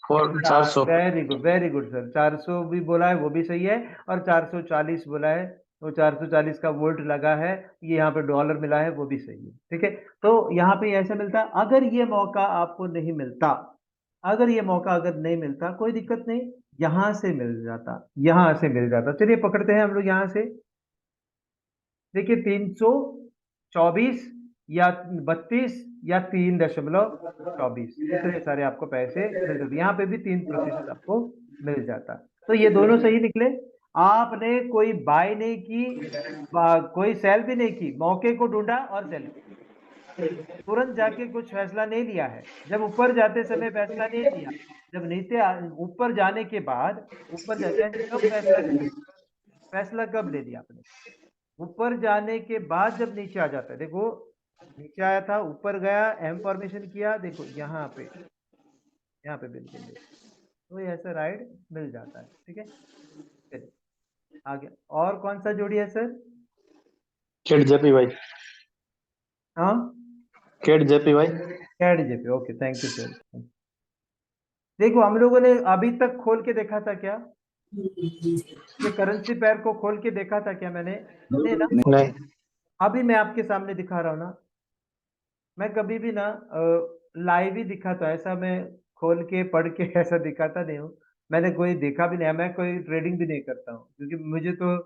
Speaker 6: 400
Speaker 1: वेरी गुड सर। 400 भी बोला है, वो भी सही है। और 440 बोला है, तो 440 का वोल्ट लगा है, ये यहाँ पे डॉलर मिला है, वो भी सही है। ठीक है, तो यहाँ पे ऐसा मिलता। अगर ये मौका आपको नहीं मिलता, अगर ये मौका अगर नहीं मिलता, कोई दिक्कत नहीं, यहां से मिल जाता, यहां से मिल जाता। चलिए पकड़ते हैं हम लोग यहां से। देखिए 324 या 32 या 3.24, इतने सारे आपको पैसे मिल जाते। यहाँ पे भी 3% आपको मिल जाता। तो ये दोनों सही निकले। आपने कोई बाय नहीं की, कोई सेल भी नहीं की, मौके को ढूंढा और सेल किया। तुरंत जाके कुछ फैसला नहीं लिया है। जब ऊपर जाते समय फैसला नहीं लिया, जब नीचे ऊपर जाने के बाद, ऊपर जाते कब फैसला लिया? फैसला कब ले लिया आपने? ऊपर जाने के बाद जब नीचे आ जाता है। देखो नीचे आया था, ऊपर गया, एम फॉर्मेशन किया, देखो यहाँ पे बिल्कुल तो ऐसा राइड मिल जाता है। ठीक है, चलिए आगे। और कौन सा जोड़ी है सर?
Speaker 6: कैड जेपी भाई
Speaker 1: हाँ,
Speaker 6: कैड जेपी भाई
Speaker 1: CAD JPY, okay, thank you sir. देखो हम लोगों ने अभी तक खोल के देखा था क्या? ये करेंसी पेयर को खोल के देखा था क्या मैंने? नहीं ना।
Speaker 6: नहीं
Speaker 1: अभी मैं आपके सामने दिखा रहा हूँ ना। मैं कभी भी ना लाइव ही दिखाता हूँ, ऐसा मैं खोल के पढ़ के ऐसा दिखाता नहीं हूँ। मैंने कोई देखा भी नहीं है, मैं कोई ट्रेडिंग भी नहीं करता हूँ, क्योंकि मुझे तो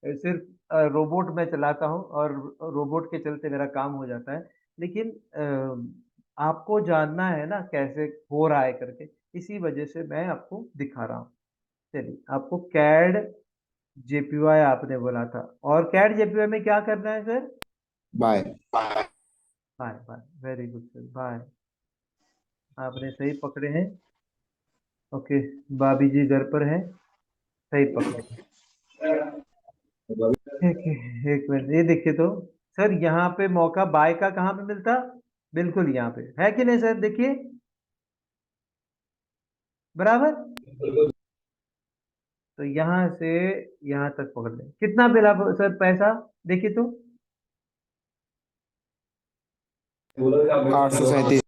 Speaker 1: सिर्फ रोबोट में चलाता हूँ, और रोबोट के चलते मेरा काम हो जाता है। लेकिन आपको जानना है ना कैसे हो रहा है करके, इसी वजह से मैं आपको दिखा रहा हूँ। चलिए, आपको कैड जेपीवाई आपने बोला था, और कैड जेपीवाई में क्या करना है sir?
Speaker 5: Buy.
Speaker 1: Buy, buy, very good sir, buy. आपने सही पकड़े हैं। ओके, भाभी जी घर पर हैं, सही पकड़े। एक मिनट, ये देखिए तो सर, यहाँ पे मौका बाय का कहाँ पे मिलता? बिल्कुल यहाँ पे है कि नहीं सर? देखिए बराबर। तो यहाँ से यहाँ तक पकड़ ले, कितना मिला सर पैसा? देखिए तो
Speaker 5: 837।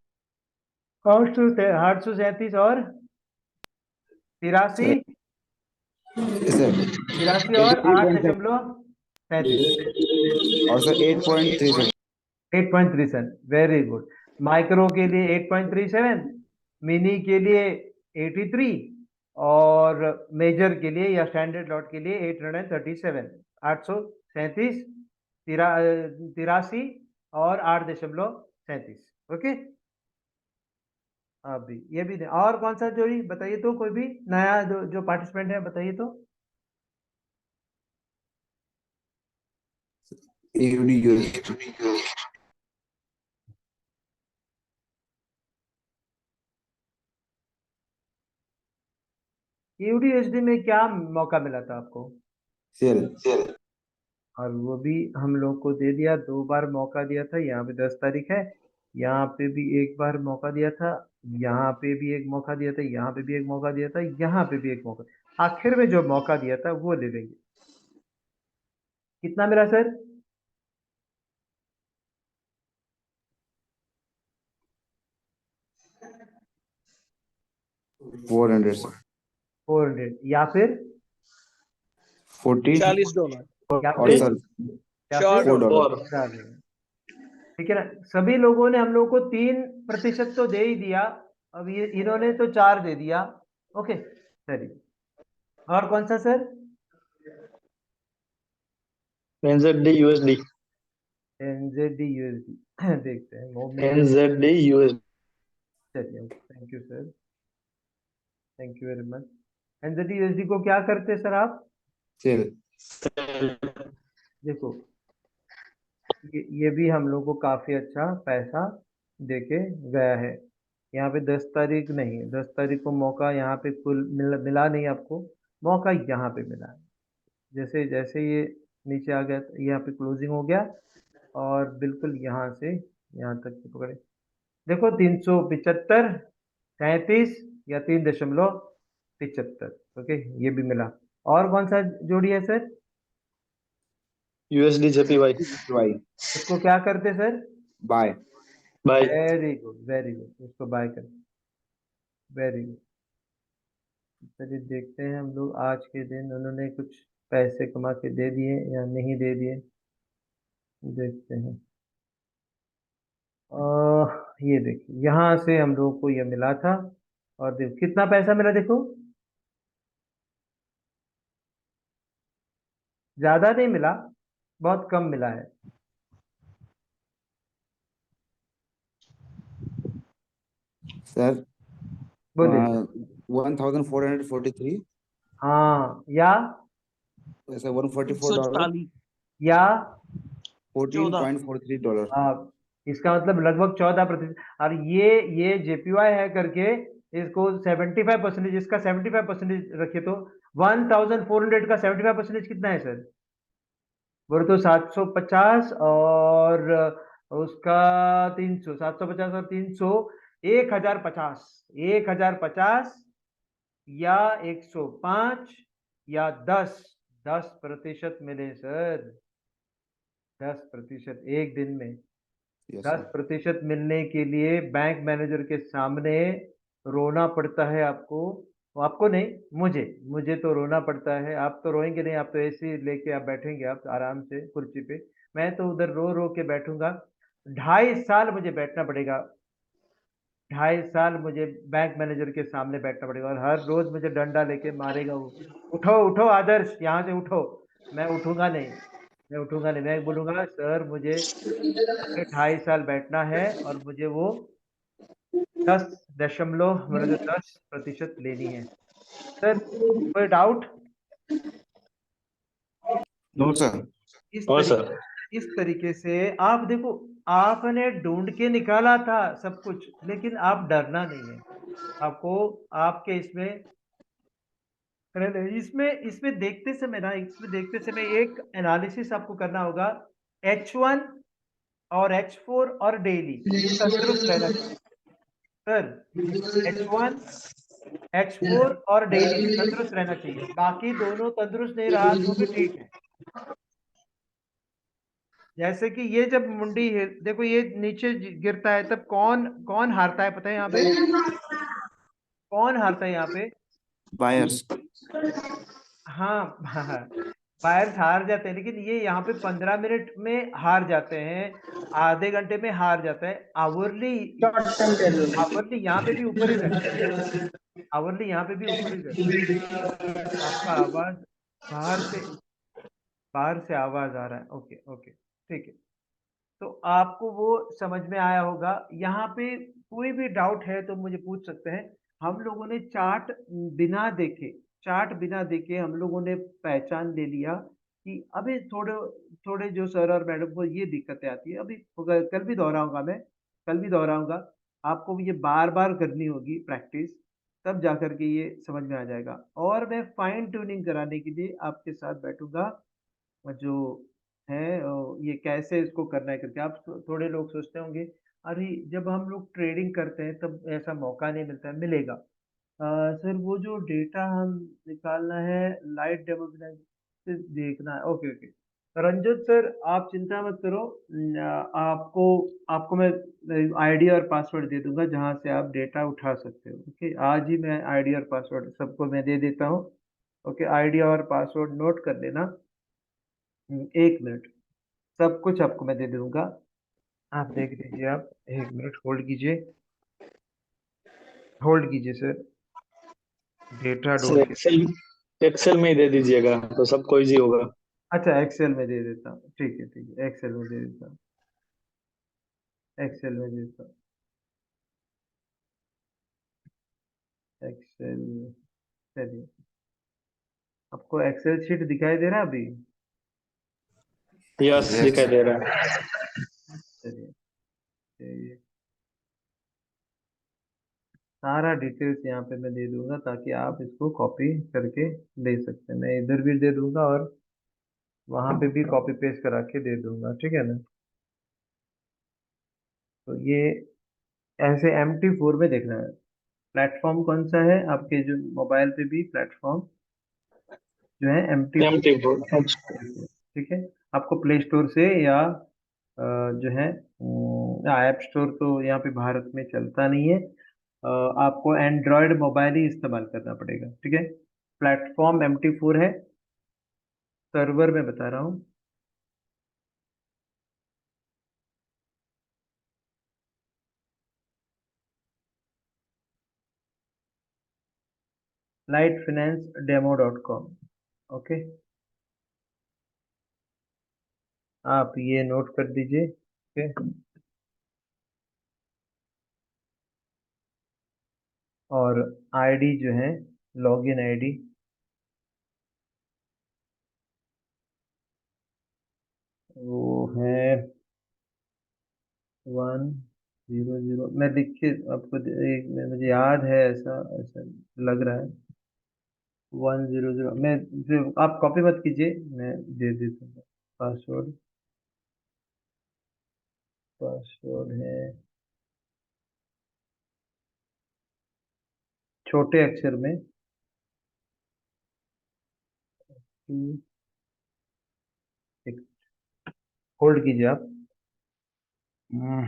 Speaker 1: 837 और 83,
Speaker 5: सर
Speaker 1: 83 और 8.37,
Speaker 5: और सर 8.37
Speaker 1: 8.37, वेरी गुड। माइक्रो के लिए 8.37, मिनी के लिए 83 और मेजर के लिए या स्टैंडर्ड लॉट के लिए 837, 837, 83 और 8.37। ओके, अभी ये भी और कौन सा जोड़ी बताइए तो, कोई भी नया जो पार्टिसिपेंट है बताइए तो।
Speaker 5: AUD USD
Speaker 1: यूडीएसडी में क्या मौका मिला था आपको?
Speaker 5: सेल
Speaker 1: और वो भी हम लोग को दे दिया, 2 बार मौका दिया था। यहाँ पे 10 तारीख है, यहाँ पे भी 1 बार मौका दिया था, यहाँ पे भी एक मौका दिया था, यहाँ पे भी एक मौका दिया था, यहाँ पे भी एक मौका। आखिर में जो मौका दिया था वो ले लेंगे। कितना मिला सर?
Speaker 5: $400 सर
Speaker 1: 400 या फिर
Speaker 5: 40
Speaker 2: $40।
Speaker 1: या
Speaker 5: और
Speaker 1: फिर
Speaker 5: सर
Speaker 1: या
Speaker 2: Short
Speaker 1: फिर
Speaker 5: $4
Speaker 1: 4। ठीक है ना, सभी लोगों ने हम लोग को 3% तो दे ही दिया, अब ये इन्होंने तो 4 दे दिया। ओके, चलिए और कौन सा sir?
Speaker 4: NZD USD
Speaker 1: NZD USD देखते हैं वो
Speaker 4: NZD USD
Speaker 1: चलिए, thank you sir, thank you very much. NZD USD को क्या करते हैं सर आप?
Speaker 5: सेल
Speaker 1: देखो ये भी हम लोग को काफी अच्छा पैसा देके गया है। यहाँ पे 10 तारीख नहीं, 10 तारीख को मौका यहाँ पे कुल मिला नहीं आपको, मौका यहाँ पे मिला है। जैसे जैसे ये नीचे आ गया, यहाँ पे क्लोजिंग हो गया और बिल्कुल यहाँ से यहाँ तक के पकड़े। देखो 375, 37 या 3.75। ओके, ये भी मिला। और कौन सा जोड़ी है सर?
Speaker 4: USD JPY
Speaker 5: वाई
Speaker 1: उसको क्या करते sir?
Speaker 5: Buy
Speaker 4: buy
Speaker 1: very good, very good, उसको बाय कर, वेरी गुड। चलिए देखते हैं हम लोग आज के दिन उन्होंने कुछ पैसे कमा के दे दिए या नहीं दे दिए, देखते हैं। ये देखिए यहाँ से हम लोग को ये मिला था और देखो कितना पैसा मिला, देखो ज्यादा नहीं मिला, बहुत कम मिला है।
Speaker 5: सर
Speaker 1: बोलिए सर।
Speaker 5: 1443
Speaker 1: हाँ या
Speaker 5: वैसे $144
Speaker 2: $140।
Speaker 1: या
Speaker 5: 14.43
Speaker 1: हाँ, इसका मतलब लगभग 14%। और ये जेपीवाई है करके इसको 75%, इसका 75% रखे तो 1400 का 75% कितना है सर? बोले तो 750 और उसका 300, 750 और 300, 1050, 1050 या 105 या 10% मिले सर, 10% एक दिन में।
Speaker 5: यस
Speaker 1: दस
Speaker 5: सर
Speaker 1: प्रतिशत मिलने के लिए बैंक मैनेजर के सामने रोना पड़ता है आपको, आपको नहीं, मुझे तो रोना पड़ता है। आप तो रोएंगे नहीं, आप तो ऐसे ही लेके आप बैठेंगे आप आराम से कुर्सी पे, मैं तो उधर रो रो के बैठूंगा। 2.5 साल मुझे बैठना पड़ेगा, 2.5 साल मुझे बैंक मैनेजर के सामने बैठना पड़ेगा और हर रोज मुझे डंडा लेके मारेगा वो। उठो उठो आदर्श, यहाँ से उठो। मैं उठूंगा नहीं, मैं उठूंगा नहीं, मैं बोलूंगा सर मुझे 2.5 साल बैठना है और मुझे वो 10% लेनी है। सर कोई डाउट?
Speaker 5: नो सर
Speaker 1: इस
Speaker 4: और
Speaker 1: तरीके
Speaker 4: सर
Speaker 1: इस तरीके से आप देखो, आपने ढूंढ के निकाला था सब कुछ, लेकिन आप डरना नहीं है आपको। आपके इसमें इसमें देखते समय ना, इसमें देखते समय एक एनालिसिस आपको करना होगा। H1 और H4 और डेली तंदुरुस्त रहना चाहिए सर। H1 H4 और डेली तंदुरुस्त रहना चाहिए, बाकी दोनों तंदुरुस्त नहीं रहा तो भी ठीक है। जैसे कि ये जब मुंडी है, देखो ये नीचे गिरता है तब कौन कौन हारता है पता है यहाँ पे? कौन हारता है यहाँ पे?
Speaker 5: बायर्स।
Speaker 1: हाँ हाँ, बायर्स हार जाते हैं, लेकिन ये यहाँ पे 15 मिनट में हार जाते हैं, आधे घंटे में हार जाता है। Hourly,
Speaker 6: short term tender.
Speaker 1: Hourly यहाँ पे भी ऊपर ही रहता है, आवरली यहाँ पे भी ऊपर ही रहता है। आपका आवाज बाहर से, बाहर से आवाज आ रहा है। ओके ओके, ठीक है। तो आपको वो समझ में आया होगा। यहाँ पे कोई भी डाउट है तो मुझे पूछ सकते हैं। हम लोगों ने चार्ट बिना देखे, चार्ट बिना देखे हम लोगों ने पहचान ले लिया कि अभी थोड़े थोड़े जो सर और मैडम को ये दिक्कतें आती है। अभी कल भी दोहराऊंगा मैं, कल भी दोहराऊंगा। आपको ये बार बार करनी होगी प्रैक्टिस, तब जा करके ये समझ में आ जाएगा। और मैं फाइन ट्यूनिंग कराने के लिए आपके साथ बैठूंगा, जो है ये कैसे इसको करना है करके। आप थोड़े लोग सोचते होंगे, अरे जब हम लोग ट्रेडिंग करते हैं तब ऐसा मौका नहीं मिलता है। मिलेगा। सर वो जो डेटा हम निकालना है, लाइट डेमो से देखना है। ओके ओके, रंजन सर आप चिंता मत करो। आपको आपको मैं आईडी और पासवर्ड दे दूंगा जहां से आप डेटा उठा सकते हो। ओके, आज ही मैं आईडी और पासवर्ड सबको मैं दे देता हूँ। ओके, आईडी और पासवर्ड नोट कर लेना। 1 मिनट, सब कुछ आपको मैं दे दूंगा। आप देख लीजिए। आप 1 मिनट होल्ड कीजिए, होल्ड कीजिए सर, डेटा
Speaker 7: सर
Speaker 1: ढूंढ के।
Speaker 7: एक्सेल में ही दे दीजिएगा तो सबको इजी होगा।
Speaker 1: अच्छा, एक्सेल में दे देता हूँ, ठीक है ठीक है, एक्सेल में दे देता हूँ, एक्सेल में दे देता हूँ, एक्सेल। चलिए, आपको एक्सेल शीट दिखाई दे रहा है अभी?
Speaker 7: Yes,
Speaker 5: Yes.
Speaker 7: दिखाई दे रहा है।
Speaker 1: चलिए, ये सारा डिटेल्स यहाँ पे मैं दे दूंगा ताकि आप इसको कॉपी करके ले सकते हैं। मैं इधर भी दे दूंगा और वहां पे भी कॉपी पेस्ट करा के दे दूंगा, ठीक है ना। तो ये ऐसे MT4 में देखना है। प्लेटफॉर्म कौन सा है आपके जो मोबाइल पे भी प्लेटफॉर्म जो है MT4,
Speaker 7: एमटी बोर्ड, अच्छा।
Speaker 1: ठीक है। आपको प्ले स्टोर से या जो है ऐप स्टोर तो यहाँ पे भारत में चलता नहीं है। आपको एंड्रॉयड मोबाइल ही इस्तेमाल करना पड़ेगा, ठीक है। प्लेटफॉर्म MT4 है, सर्वर में बता रहा हूँ। lightfinanceDemo.com। ओके, आप ये नोट कर दीजिए। ओके, और आईडी जो है, लॉगिन आईडी, वो है 100। मैं लिख के आपको मुझे याद है, ऐसा ऐसा लग रहा है। 100, मैं आप कॉपी मत कीजिए, मैं दे देता हूँ। पासवर्ड, पासवर्ड है छोटे अक्षर में। होल्ड कीजिए आप। हम्म,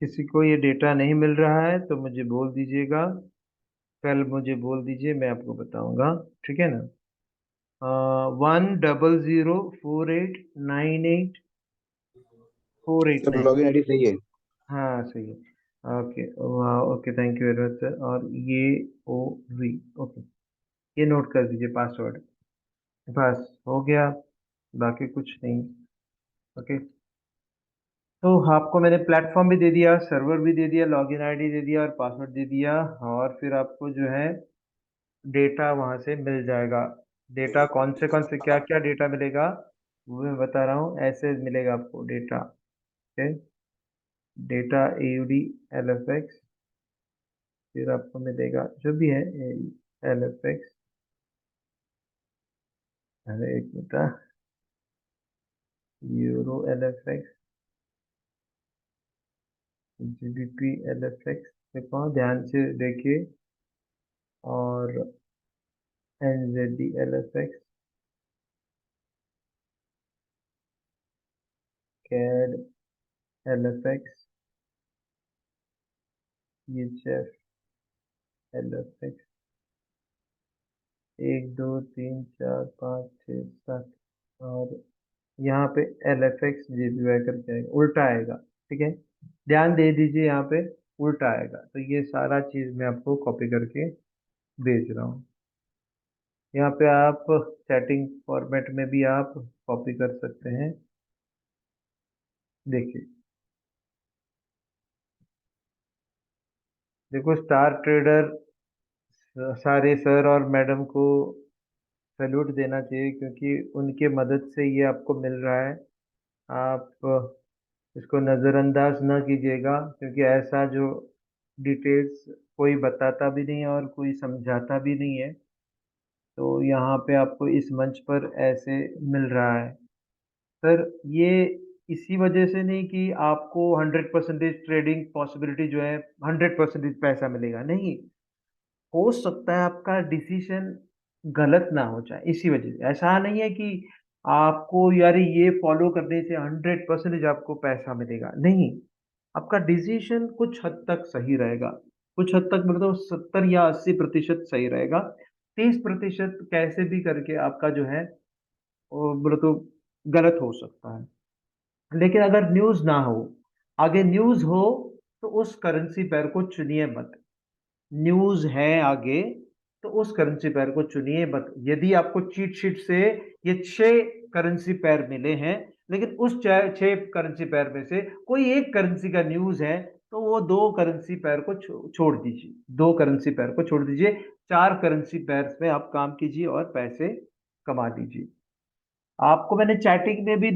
Speaker 1: किसी को ये डेटा नहीं मिल रहा है तो मुझे बोल दीजिएगा, कल मुझे बोल दीजिए, मैं आपको बताऊंगा, ठीक है ना। 1004898 489।
Speaker 5: सब लॉगिन आईडी सही है।
Speaker 1: हाँ सही है। Okay, okay, thank you very much sir. और ये OV, ओके, ये नोट कर दीजिए पासवर्ड। बस हो गया, बाकी कुछ नहीं। ओके, तो आपको मैंने प्लेटफॉर्म भी दे दिया, सर्वर भी दे दिया, लॉगिन आईडी दे दिया और पासवर्ड दे दिया। और फिर आपको जो है डेटा वहां से मिल जाएगा। डेटा कौन से क्या क्या डेटा मिलेगा वो मैं बता रहा हूँ। ऐसे मिलेगा आपको data, okay. Data AUD LFX, फिर आपको मिलेगा जो भी है LFX, अरे एक minute, euro LFX, GBP LFX देखो ध्यान से देखिए, और NZD LFX, CAD LFX, EHF LFX, 1 2 3 4 5 6 7, और यहाँ पे LFX JPY करके आएगा, उल्टा आएगा। ठीक है, ध्यान दे दीजिए, यहाँ पे उल्टा आएगा। तो ये सारा चीज मैं आपको कॉपी करके भेज रहा हूँ। यहाँ पे आप चैटिंग फॉर्मेट में भी आप कॉपी कर सकते हैं। देखिए, देखो स्टार ट्रेडर सारे सर और मैडम को सैल्यूट देना चाहिए, क्योंकि उनके मदद से ये आपको मिल रहा है। आप इसको नज़रअंदाज न कीजिएगा, क्योंकि ऐसा जो डिटेल्स कोई बताता भी नहीं है और कोई समझाता भी नहीं है। तो यहाँ पे आपको इस मंच पर ऐसे मिल रहा है। सर ये इसी वजह से नहीं कि आपको 100% ट्रेडिंग पॉसिबिलिटी जो है 100% पैसा मिलेगा, नहीं। हो सकता है आपका डिसीजन गलत ना हो जाए, इसी वजह से। ऐसा नहीं है कि आपको यार ये फॉलो करने से 100% आपको पैसा मिलेगा, नहीं। आपका डिसीजन कुछ हद तक सही रहेगा, कुछ हद तक मतलब 70 या 80% सही रहेगा। 30% कैसे भी करके आपका जो है वो बोले तो गलत हो सकता है। लेकिन अगर न्यूज ना हो, आगे न्यूज हो, तो उस करेंसी पेयर को चुनिए मत। न्यूज है आगे, तो उस करेंसी पेयर को चुनिए मत। यदि आपको चीट शीट से ये 6 करेंसी पेयर मिले हैं, लेकिन उस 6 करेंसी पेयर में से कोई एक करेंसी का न्यूज है, तो वो 2 करेंसी पेयर को छोड़ दीजिए, 2 करेंसी पेयर को छोड़ दीजिए। 4 करेंसी पेयर में आप काम कीजिए और पैसे कमा लीजिए। आपको मैंने चैटिंग में भी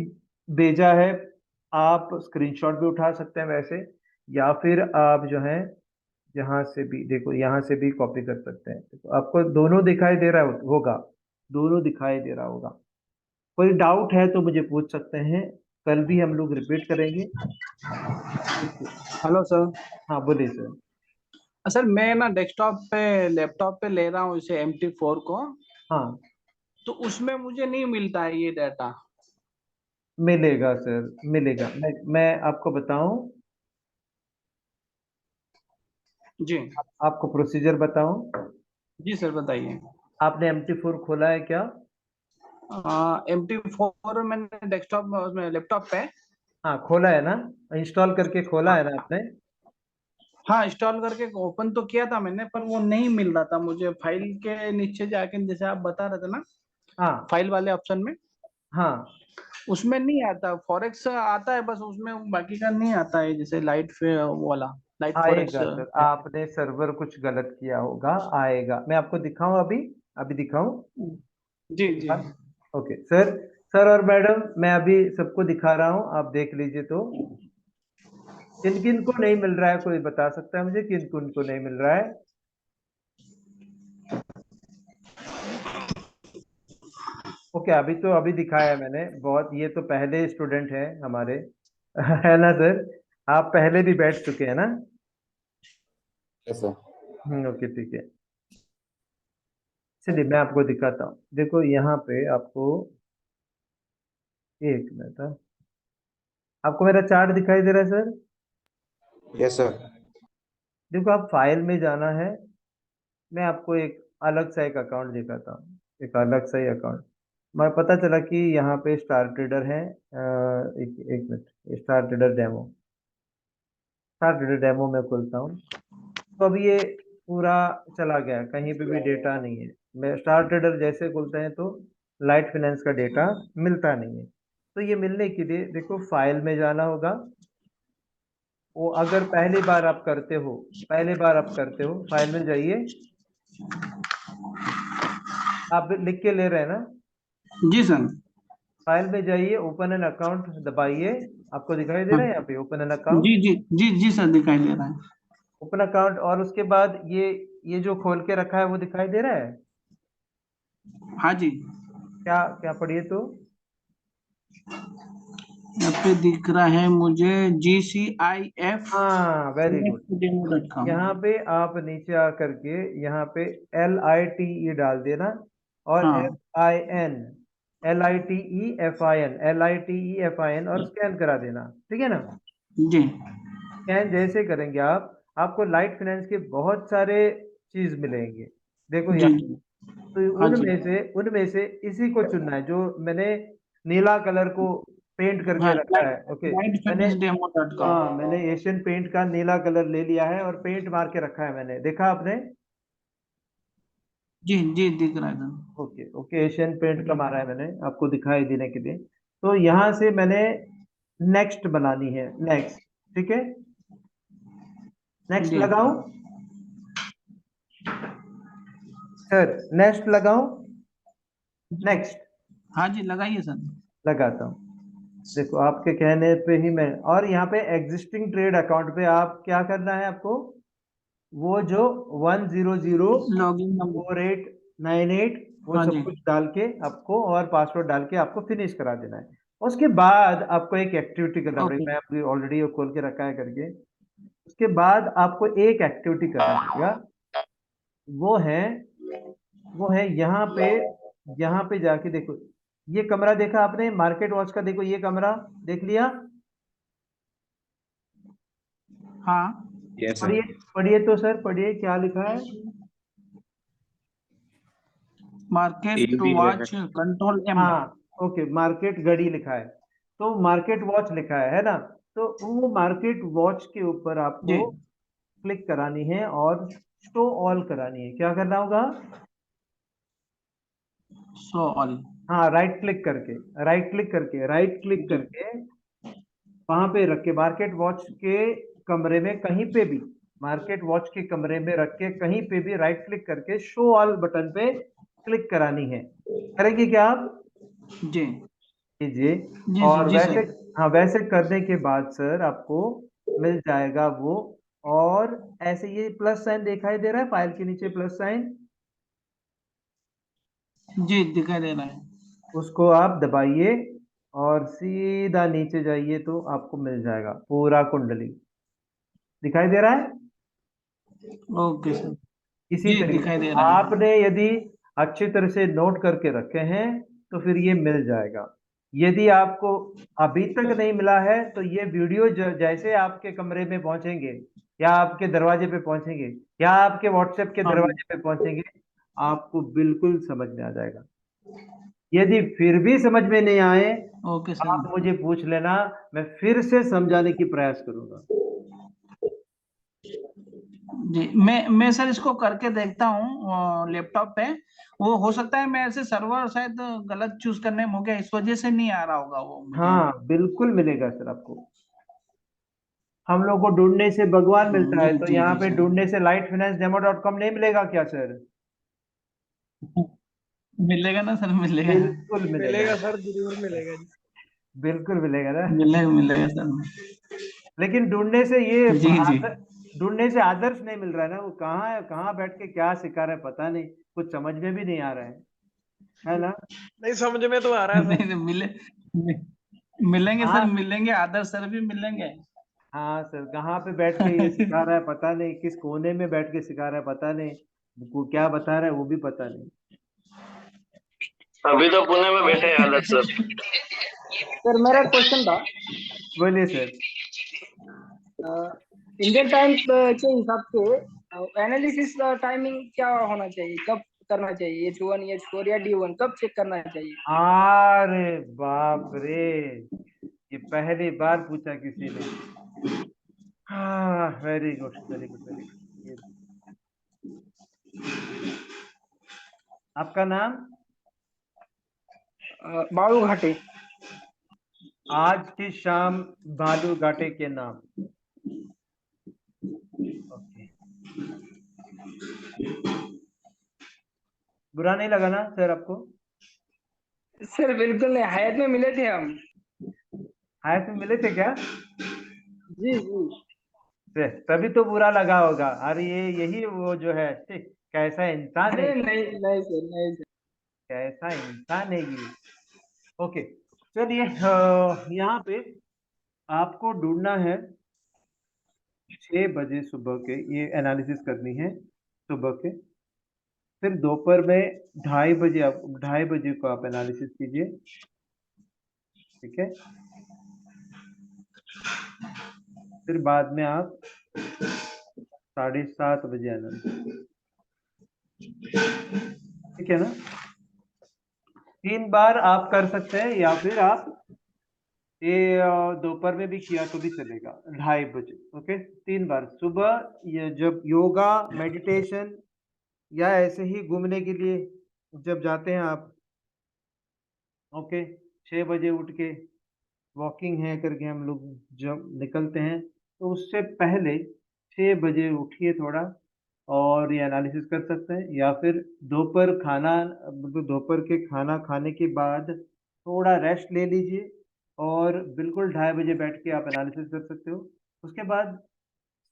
Speaker 1: भेजा है, आप स्क्रीनशॉट भी उठा सकते हैं वैसे, या फिर आप जो है यहाँ से भी देखो, यहाँ से भी कॉपी कर सकते हैं। देखो आपको दोनों दिखाई दे रहा होगा, दोनों दिखाई दे रहा होगा। कोई डाउट है तो मुझे पूछ सकते हैं, कल भी हम लोग रिपीट करेंगे।
Speaker 6: Hello sir.
Speaker 1: हाँ बोलिए सर।
Speaker 6: सर मैं ना डेस्कटॉप पे लैपटॉप पे ले रहा हूँ इसे MT4 को,
Speaker 1: हाँ
Speaker 6: तो उसमें मुझे नहीं मिलता है ये डाटा।
Speaker 1: मिलेगा सर, मिलेगा। मैं आपको बताऊं,
Speaker 6: जी।
Speaker 1: आपको प्रोसीजर बताऊं।
Speaker 6: जी सर बताइए।
Speaker 1: आपने MT4 खोला है क्या?
Speaker 6: MT4 मैंने डेस्कटॉप में उसमें लैपटॉप पे।
Speaker 1: हाँ खोला है ना, इंस्टॉल करके खोला है ना आपने?
Speaker 6: हाँ इंस्टॉल करके ओपन तो किया था मैंने, पर वो नहीं मिल रहा था मुझे। फाइल के नीचे जाके जैसे आप बता रहे थे ना,
Speaker 1: हाँ
Speaker 6: फाइल वाले ऑप्शन में,
Speaker 1: हाँ
Speaker 6: उसमें नहीं आता। फॉरेक्स आता है बस, उसमें बाकी का नहीं आता है, जैसे लाइट वाला, लाइट फॉरेक्स।
Speaker 1: आएगा सर, आपने सर्वर कुछ गलत किया होगा, आएगा। मैं आपको दिखाऊं अभी, अभी दिखाऊं?
Speaker 6: जी जी।
Speaker 1: ओके सर, सर और मैडम मैं अभी सबको दिखा रहा हूं, आप देख लीजिए। तो किन किन को नहीं मिल रहा है, कोई बता सकता है मुझे किन किन को नहीं मिल रहा है? ओके, अभी दिखाया है मैंने बहुत। ये तो पहले स्टूडेंट है हमारे है ना सर? आप पहले भी बैठ चुके हैं ना?
Speaker 5: Yes, sir.
Speaker 1: ओके ठीक है। चलिए मैं आपको दिखाता हूँ। देखो यहाँ पे आपको, एक मिनट हाँ। आपको मेरा चार्ट दिखाई दे रहा है सर?
Speaker 5: Yes, sir.
Speaker 1: देखो आप फाइल में जाना है, मैं आपको एक अलग सा एक अकाउंट दिखाता हूँ, एक अलग सा ही अकाउंट। मैं पता चला कि यहाँ पे स्टार ट्रेडर है। एक एक minute, star trader demo, star trader demo में खोलता हूँ। तो अब ये पूरा चला गया, कहीं पे भी डेटा नहीं है। मैं स्टार ट्रेडर जैसे खोलते हैं तो लाइट फाइनेंस का डेटा मिलता नहीं है। तो ये मिलने के लिए देखो फाइल में जाना होगा। वो अगर पहली बार आप करते हो, पहली बार आप करते हो, फाइल में जाइए। आप लिख के ले रहे हैं ना?
Speaker 6: जी सर।
Speaker 1: फाइल में जाइए, ओपन एन अकाउंट दबाइए। आपको दिखाई दे
Speaker 6: हाँ,
Speaker 1: रहा है यहाँ पे ओपन एन
Speaker 6: जी
Speaker 1: अकाउंट?
Speaker 6: जी जी जी सर दिखाई दे रहा है।
Speaker 1: ओपन अकाउंट, और उसके बाद ये जो खोल के रखा है वो दिखाई दे रहा है?
Speaker 6: हाँ जी।
Speaker 1: क्या क्या पढ़िए तो?
Speaker 6: यहाँ पे दिख रहा है मुझे GCIF
Speaker 1: हाँ, वेरी गुड।
Speaker 6: demo.com।
Speaker 1: यहाँ पे आप नीचे आकर के यहाँ पे LITE डाल देना, और
Speaker 6: हाँ
Speaker 1: FIN, LITEFIN और स्कैन करा देना, ठीक है ना?
Speaker 6: जी
Speaker 1: स्कैन जैसे करेंगे आप, आपको लाइट फाइनेंस के बहुत सारे चीज मिलेंगे। देखो
Speaker 6: जी
Speaker 1: यहाँ,
Speaker 6: जी।
Speaker 1: तो
Speaker 6: हाँ जी।
Speaker 1: उनमें से इसी को चुनना है जो मैंने नीला कलर को पेंट करके
Speaker 6: हाँ,
Speaker 1: रखा है। ओके, मैंने,
Speaker 6: lightfinanceDemo.com।
Speaker 1: हाँ, मैंने एशियन पेंट का नीला कलर ले लिया है और पेंट मार के रखा है मैंने, देखा आपने?
Speaker 6: जी जी दिख रहा है sir.
Speaker 1: Okay okay, Asian paint का मारा है मैंने आपको दिखाई देने के लिए। तो यहाँ से मैंने नेक्स्ट बनानी है, नेक्स्ट, ठीक है? नेक्स्ट
Speaker 6: जी
Speaker 1: लगाऊं सर? नेक्स्ट लगाऊं? नेक्स्ट
Speaker 6: हाँ जी लगाइए सर।
Speaker 1: लगाता हूँ। देखो आपके कहने पे ही मैं, और यहाँ पे एग्जिस्टिंग ट्रेड अकाउंट पे आप क्या करना है आपको, वो जो 100
Speaker 6: लॉगिन नंबर।
Speaker 1: 4898 वो
Speaker 6: हाँ
Speaker 1: सब
Speaker 6: जी।
Speaker 1: कुछ डाल के आपको, और पासवर्ड डाल के आपको फिनिश करा देना है। उसके बाद आपको एक एक्टिविटी करना पड़ेगी,
Speaker 6: ओके।
Speaker 1: मैं अभी ऑलरेडी खोल के रखा है करके। उसके बाद आपको एक एक्टिविटी करना पड़ेगा, वो है वो है यहाँ पे जाके देखो, ये कमरा देखा आपने मार्केट वॉच का? देखो ये कमरा देख लिया?
Speaker 6: हाँ
Speaker 5: Yes, sir.
Speaker 1: पढ़िए, पढ़िए तो सर, पढ़िए क्या लिखा है?
Speaker 6: मार्केट
Speaker 5: AUD
Speaker 6: वॉच
Speaker 5: है।
Speaker 6: Control M।
Speaker 1: हाँ, ओके, मार्केट घड़ी लिखा है, तो मार्केट वॉच लिखा है ना? तो वो मार्केट वॉच के ऊपर
Speaker 6: जी।
Speaker 1: आपको क्लिक करानी है और शो ऑल करानी है। क्या करना होगा?
Speaker 6: So all.
Speaker 1: हाँ, राइट क्लिक
Speaker 6: जी
Speaker 1: करके वहां पे रख के मार्केट वॉच के कमरे में कहीं पे भी, मार्केट वॉच के कमरे में रख के कहीं पे भी राइट क्लिक करके शो ऑल बटन पे क्लिक करानी है। करेंगे क्या आप?
Speaker 6: जी
Speaker 1: कीजिए।
Speaker 6: जी जी
Speaker 1: और
Speaker 6: जी
Speaker 1: वैसे,
Speaker 6: सर।
Speaker 1: हाँ, वैसे करने के बाद सर आपको मिल जाएगा वो। और ऐसे ये प्लस साइन दिखाई दे रहा है फाइल के नीचे, प्लस साइन,
Speaker 6: जी दिखाई दे रहा है।
Speaker 1: उसको आप दबाइए और सीधा नीचे जाइए तो आपको मिल जाएगा पूरा कुंडली। दिखाई दे रहा है?
Speaker 6: Okay sir.
Speaker 1: इसी
Speaker 6: जी
Speaker 1: तरीके
Speaker 6: दिखाई
Speaker 1: से
Speaker 6: दे रहा है।
Speaker 1: आपने यदि अच्छी तरह से नोट करके रखे हैं तो फिर ये मिल जाएगा। यदि आपको अभी तक नहीं मिला है तो ये वीडियो जैसे आपके कमरे में पहुंचेंगे, या आपके दरवाजे पे पहुंचेंगे, या आपके व्हाट्सएप के
Speaker 6: हाँ जी।
Speaker 1: दरवाजे पे पहुंचेंगे, आपको बिल्कुल समझ में आ जाएगा। यदि फिर भी समझ में नहीं आए,
Speaker 6: ओके सर।
Speaker 1: आप मुझे पूछ लेना, मैं फिर से समझाने की प्रयास करूंगा।
Speaker 6: जी मैं सर इसको करके देखता हूँ लैपटॉप पे। वो हो सकता है मैं ऐसे सर्वर शायद गलत चूज करने में हो गया, इस वजह से नहीं आ रहा होगा वो मुझे।
Speaker 1: हाँ, बिल्कुल मिलेगा सर आपको। हम लोग को ढूंढने से भगवान मिलता
Speaker 6: जी
Speaker 1: है, तो
Speaker 6: जी
Speaker 1: यहाँ
Speaker 6: जी
Speaker 1: पे
Speaker 6: सर।
Speaker 1: ढूंढने से lightfinanceDemo.com नहीं मिलेगा क्या सर?
Speaker 6: मिलेगा ना सर, मिलेगा।
Speaker 1: बिल्कुल मिलेगा,
Speaker 4: मिलेगा सर, जरूर मिलेगा जी।
Speaker 1: बिल्कुल मिलेगा ना।
Speaker 6: मिलेगा मिलेगा सर।
Speaker 1: लेकिन ढूंढने से ये
Speaker 6: जी जी।
Speaker 1: ढूंढने से आदर्श नहीं मिल रहा है ना, वो कहाँ है, कहाँ बैठ के क्या सिखा रहे हैं पता नहीं, कुछ समझ में भी नहीं आ रहा है ना?
Speaker 4: नहीं समझ में तो आ रहा है
Speaker 6: नहीं
Speaker 4: सर।
Speaker 6: नहीं, मिलेंगे सर,
Speaker 1: हाँ,
Speaker 6: मिलेंगे, आदर्श सर भी मिलेंगे।
Speaker 1: हाँ सर, कहाँ पे बैठ के ये सिखा रहा है पता नहीं, किस कोने में बैठ के सिखा रहा है पता नहीं, वो क्या बता रहा है वो भी पता नहीं।
Speaker 7: अभी तो पुणे में बैठे हैं आदर्श सर।
Speaker 4: सर मेरा क्वेश्चन था,
Speaker 1: बोलिए सर।
Speaker 4: इंडियन टाइम के हिसाब से एनालिसिस टाइमिंग क्या होना चाहिए, कब करना चाहिए? H1 H4 या D1, कब चेक करना चाहिए?
Speaker 1: अरे बाप रे, ये पहली बार पूछा किसी ने। हाँ, very good very good very good. आपका नाम?
Speaker 4: बालू घाटी।
Speaker 1: आज की शाम भालू घाटे के नाम। ओके, बुरा नहीं लगा ना सर आपको?
Speaker 4: सर बिल्कुल नहीं, हयात में मिले थे हम।
Speaker 1: हाथ में मिले थे क्या?
Speaker 4: जी जी।
Speaker 1: तभी तो बुरा लगा होगा। अरे ये यही वो जो है, छी, कैसा इंसान है।
Speaker 4: अरे नहीं नहीं सर, नहीं सर।
Speaker 1: कैसा इंसान है ये। ओके, चलिए यहाँ पे आपको ढूंढना है 6 बजे सुबह के, ये एनालिसिस करनी है सुबह के। फिर दोपहर में 2:30 बजे, आप 2:30 बजे को आप एनालिसिस कीजिए, ठीक है। फिर बाद में आप 7:30 बजे एनालिसिस, ठीक है ना। 3 बार आप कर सकते हैं, या फिर आप ये दोपहर में भी किया तो भी चलेगा, 2:30 बजे। ओके, 3 बार सुबह, ये जब योगा मेडिटेशन या ऐसे ही घूमने के लिए जब जाते हैं आप, ओके, 6 बजे उठ के वॉकिंग है करके हम लोग जब निकलते हैं, तो उससे पहले 6 बजे उठिए थोड़ा, और ये एनालिसिस कर सकते हैं। या फिर दोपहर खाना, मतलब दोपहर के खाना खाने के बाद थोड़ा रेस्ट ले लीजिए, और बिल्कुल 2:30 बजे बैठ के आप एनालिसिस कर सकते हो। उसके बाद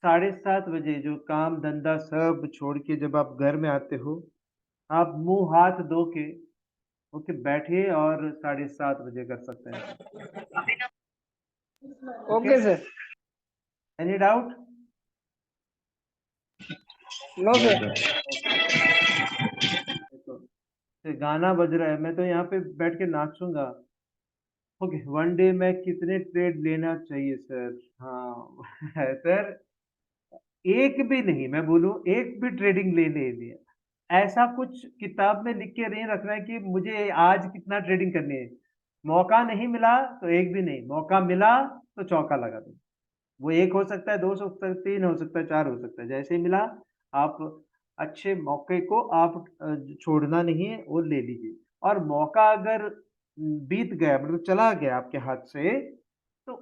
Speaker 1: 7:30 बजे जो काम धंधा सब छोड़ के जब आप घर में आते हो, आप मुंह हाथ धो के, ओके, बैठिए और 7:30 बजे कर सकते हैं।
Speaker 4: Okay sir.
Speaker 1: Any doubt?
Speaker 4: No sir.
Speaker 1: देखो, ये गाना बज रहा है, मैं तो यहाँ पे बैठ के नाचूंगा। ओके, 1 डे में कितने ट्रेड लेना चाहिए सर? हाँ सर, एक भी नहीं, मैं बोलूँ एक भी ट्रेडिंग ले लेनी है, ऐसा कुछ किताब में लिख के नहीं रखना है कि मुझे आज कितना ट्रेडिंग करनी है। मौका नहीं मिला तो एक भी नहीं, मौका मिला तो चौका लगा दो। वो एक हो सकता है, दो हो सकता है, तीन हो सकता है, चार हो सकता है, जैसे ही मिला आप अच्छे मौके को आप छोड़ना नहीं है, वो ले लीजिए। और मौका अगर बीत गया, मतलब चला गया आपके हाथ से, तो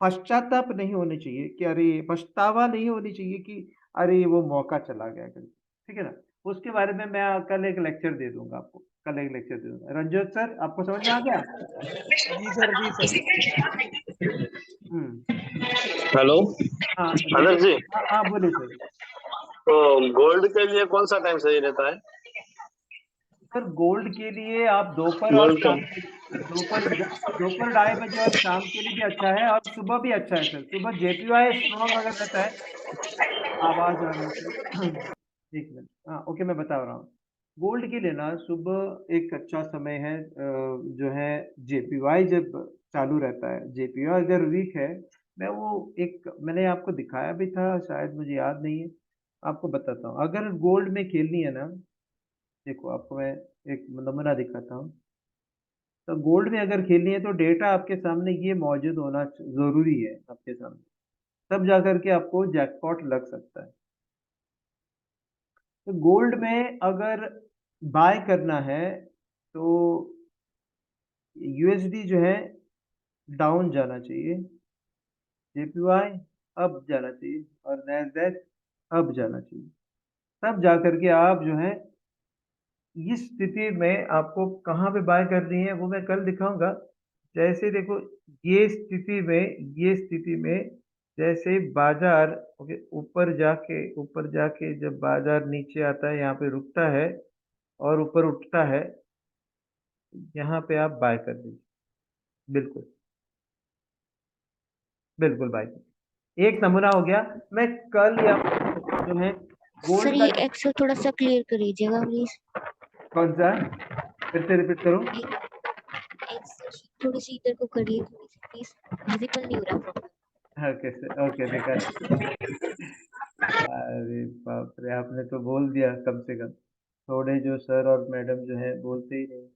Speaker 1: पश्चाताप नहीं होनी चाहिए कि अरे, पछतावा नहीं होनी चाहिए कि अरे वो मौका चला गया करके, ठीक है ना। उसके बारे में मैं कल एक लेक्चर दे दूंगा आपको, कल एक लेक्चर दे दूंगा। रंजोत सर, आपको समझ में आ गया?
Speaker 2: जी सर, जी सर।
Speaker 1: हम्म।
Speaker 7: हेलो
Speaker 1: हाँ
Speaker 7: आदर्श जी,
Speaker 1: हाँ बोलिए सर।
Speaker 7: तो गोल्ड के लिए कौन सा टाइम सही रहता है?
Speaker 1: सर गोल्ड के लिए आप दोपहर और
Speaker 7: गोल्ड का
Speaker 1: शाम के, दोपहर दोपहर 2:30 बजे और शाम के लिए भी अच्छा है, और सुबह भी अच्छा है सर। सुबह जेपीवाई स्ट्रॉन्ग अगर रहता है, आवाज आ रहा है सर एक मिनट, हाँ ओके, मैं बता रहा हूँ। गोल्ड के लिए ना सुबह एक अच्छा समय है, जो है जेपीवाई जब चालू रहता है, जेपीवाई अगर वीक है, मैं वो एक मैंने आपको दिखाया भी था शायद, मुझे याद नहीं है, आपको बताता हूँ। अगर गोल्ड में खेलनी है ना, देखो आपको मैं एक नमूना दिखाता हूँ। तो गोल्ड में अगर खेलनी है तो डेटा आपके सामने ये मौजूद होना जरूरी है आपके सामने, तब जाकर के आपको जैकपॉट लग सकता है। तो गोल्ड में अगर बाय करना है तो यूएसडी जो है डाउन जाना चाहिए, जेपीवाई अप जाना चाहिए, और नैस्डैक अप जाना चाहिए, तब जाकर के आप जो है इस स्थिति में आपको कहाँ पे बाय करनी है वो मैं कल दिखाऊंगा। जैसे देखो, ये स्थिति में जैसे बाजार, ओके, ऊपर जाके जब बाजार नीचे आता है, यहाँ पे रुकता है और ऊपर उठता है, यहाँ पे आप बाय कर दीजिए, बिल्कुल बिल्कुल बाय। एक नमूना हो गया। मैं कल या जो है
Speaker 8: सर
Speaker 1: गोल्ड का,
Speaker 8: ये एक्सेल थोड़ा सा क्लियर करिएगा प्लीज।
Speaker 1: कौन सा, फिर से रिपीट करूँ?
Speaker 8: एक्सेल शीट थोड़ी सी इधर को करिए, थोड़ी सी प्लीज, विजिबल नहीं हो रहा प्रॉपर।
Speaker 1: ओके सर, ओके देखा। अरे बाप रे, आपने तो बोल दिया कम से कम। थोड़े जो सर और मैडम जो है बोलते ही नहीं।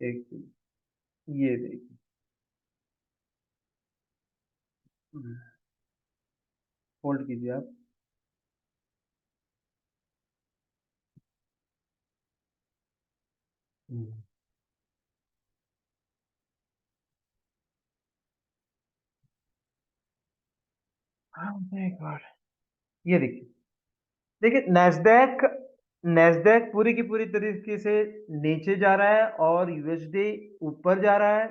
Speaker 1: एक, ये देखिए, होल्ड कीजिए आप। Oh my God, ये देखिए, देखिए नैस्डैक, नैस्डैक पूरी की पूरी तरीके से नीचे जा रहा है, और यूएसडी ऊपर जा रहा है,